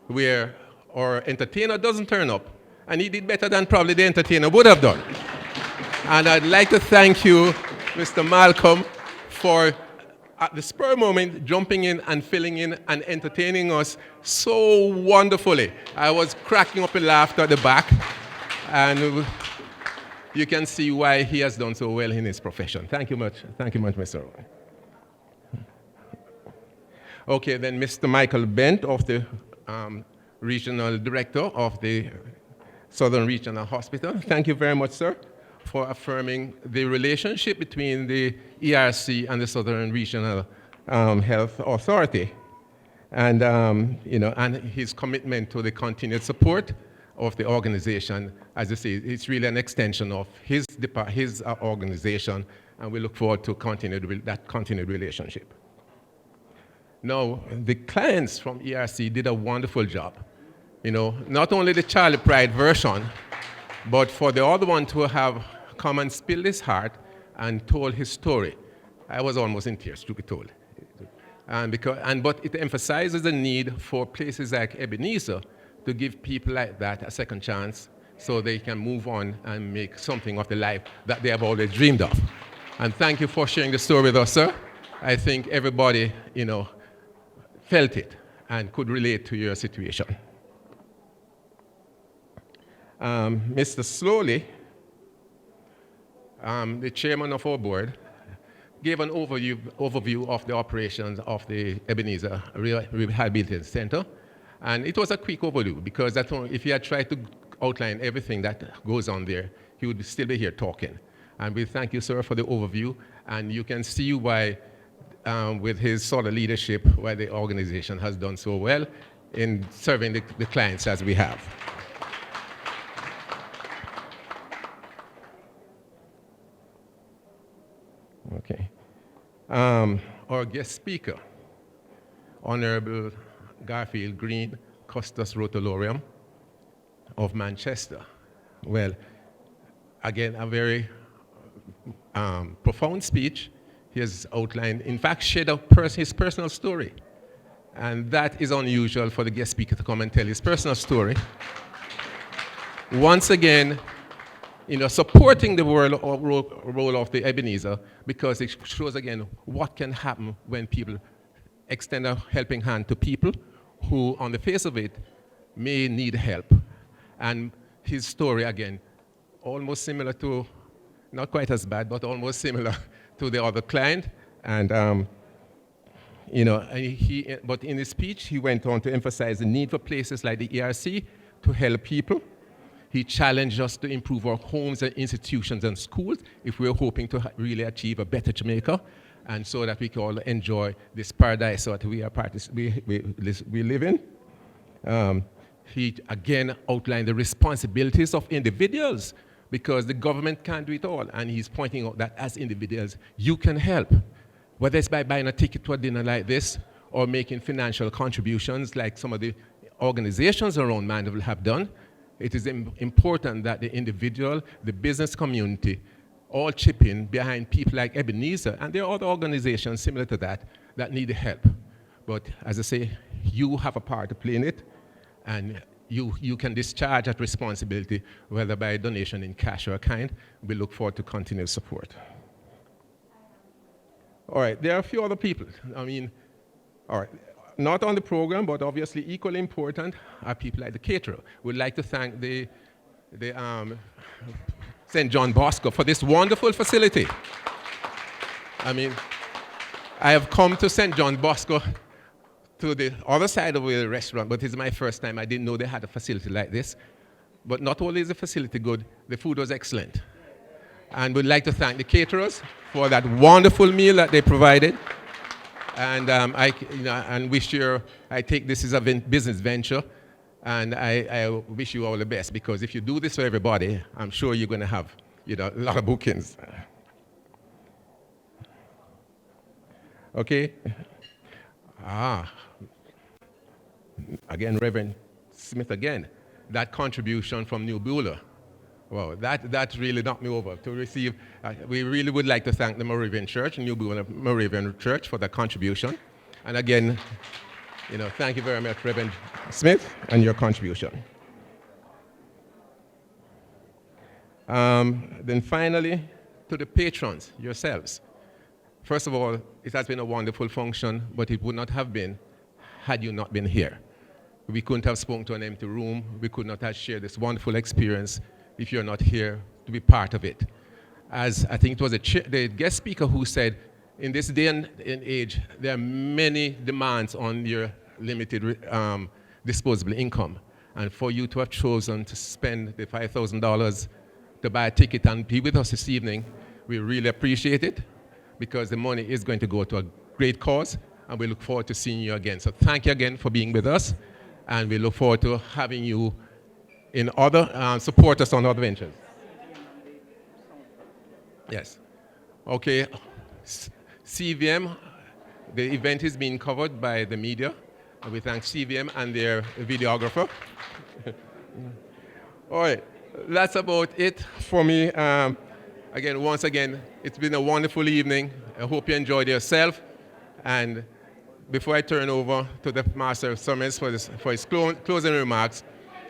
where our entertainer doesn't turn up, and he did better than probably the entertainer would have done. And I'd like to thank you, Mr. Malcolm, for at the spur moment jumping in and filling in and entertaining us so wonderfully. I was cracking up in laughter at the back, and you can see why he has done so well in his profession. Thank you much, Mr. Roy. Okay, then Mr. Michael Bent of the Regional Director of the Southern Regional Hospital. Thank you very much, sir, for affirming the relationship between the ERC and the Southern Regional Health Authority, and and his commitment to the continued support of the organization. As I say, it's really an extension of his organization, and we look forward to that continued relationship. Now, the clients from ERC did a wonderful job. You know, not only the Charlie Pride version, but for the other one to have come and spilled his heart and told his story. I was almost in tears, truth be told. But it emphasizes the need for places like Ebenezer to give people like that a second chance so they can move on and make something of the life that they have always dreamed of. And thank you for sharing the story with us, sir. I think everybody, you know, felt it and could relate to your situation. Mr. Slowly, the chairman of our board, gave an overview of the operations of the Ebenezer Rehabilitation Center. And it was a quick overview because if he had tried to outline everything that goes on there, he would still be here talking. And we thank you, sir, for the overview. And you can see why, with his sort of leadership, why the organization has done so well in serving the clients as we have. Okay. Our guest speaker, Honorable Garfield Green, Custos Rotolorium of Manchester. Well, again, a very profound speech. He has outlined, in fact, shared his personal story. And that is unusual for the guest speaker to come and tell his personal story. Once again, you know, supporting the role of the Ebenezer, because it shows again what can happen when people extend a helping hand to people who, on the face of it, may need help. And his story, again, almost similar to, not quite as bad, but almost similar to the other client. And, you know, but in his speech, he went on to emphasize the need for places like the ERC to help people. He challenged us to improve our homes and institutions and schools if we're hoping to really achieve a better Jamaica, and so that we can all enjoy this paradise that we live in. He again outlined the responsibilities of individuals, because the government can't do it all, and he's pointing out that as individuals, you can help, whether it's by buying a ticket to a dinner like this or making financial contributions like some of the organizations around Mandeville have done. It is important that the individual, the business community, all chip in behind people like Ebenezer, and there are other organizations similar to that that need help. But as I say, you have a part to play in it, and you can discharge that responsibility, whether by donation in cash or kind. We look forward to continued support. All right, there are a few other people. I mean, all right. Not on the program, but obviously equally important are people like the caterer. We'd like to thank the St. John Bosco for this wonderful facility. I mean, I have come to St. John Bosco to the other side of the restaurant, but it's my first time. I didn't know they had a facility like this. But not only is the facility good, the food was excellent. And we'd like to thank the caterers for that wonderful meal that they provided. And I take this as a business venture, and I wish you all the best, because if you do this for everybody, I'm sure you're going to have, you know, a lot of bookings. Okay. Again, Reverend Smith again. That contribution from New Beulah. Wow, that really knocked me over to receive. We really would like to thank the Moravian Church, New Beulah Moravian Church, for that contribution. And again, you know, thank you very much, Reverend Smith, and your contribution. Then finally, to the patrons, yourselves. First of all, it has been a wonderful function, but it would not have been had you not been here. We couldn't have spoken to an empty room. We could not have shared this wonderful experience if you're not here to be part of it. As I think it was the guest speaker who said, in this day and age, there are many demands on your limited disposable income. And for you to have chosen to spend the $5,000 to buy a ticket and be with us this evening, we really appreciate it, because the money is going to go to a great cause, and we look forward to seeing you again. So thank you again for being with us, and we look forward to having you in other, support us on other ventures. Yes. Okay. CVM, The event is being covered by the media. And we thank CVM and their videographer. All right, that's about it for me. Again, once again, it's been a wonderful evening. I hope you enjoyed yourself. And before I turn over to the Master of Sermons for his closing remarks,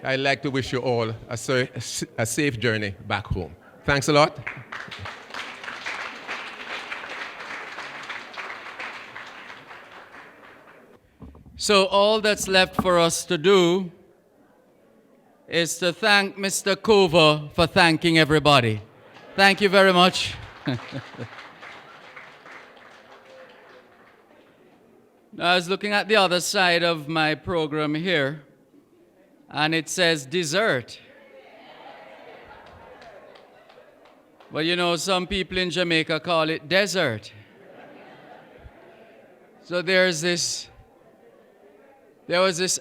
I'd like to wish you all a safe journey back home. Thanks a lot. So all that's left for us to do is to thank Mr. Cover for thanking everybody. Thank you very much. I was looking at the other side of my program here, and it says dessert. But you know, some people in Jamaica call it desert. So there was this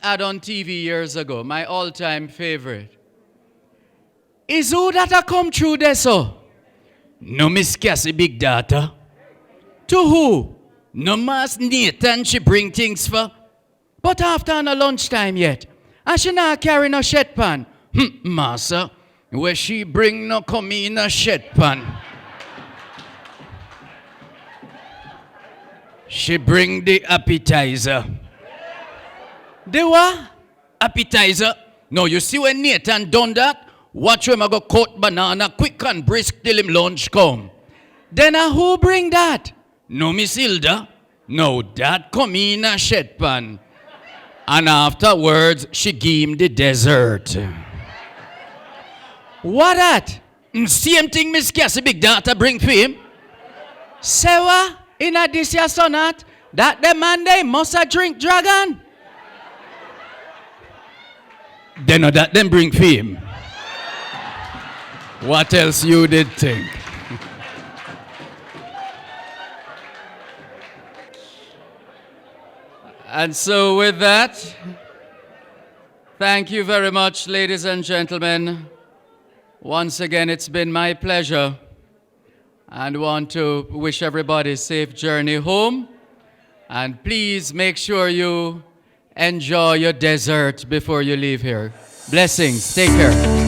ad on TV years ago, my all-time favorite. Is who that a come through there, so? No Miss Cassie big daughter. To who? No Mas Nathan she bring things for. But after no lunchtime yet. And she not carry no shed pan. Massa, where she bring no come in a shed pan. She bring the appetizer. The what? Appetizer. No, you see when Nathan done that? Watch him go cut banana quick and brisk till him lunch come. Then who bring that? No Miss Hilda. No, that come in a shed pan. And afterwards, she gave him the dessert. What that? Same thing Miss Cassie big daughter bring for him. Say what? In a this year sonat, that the man they must a drink dragon. Then that them bring for him. What else you did think? And so with that, thank you very much, ladies and gentlemen. Once again, it's been my pleasure, and want to wish everybody a safe journey home. And please make sure you enjoy your dessert before you leave here. Blessings. Take care.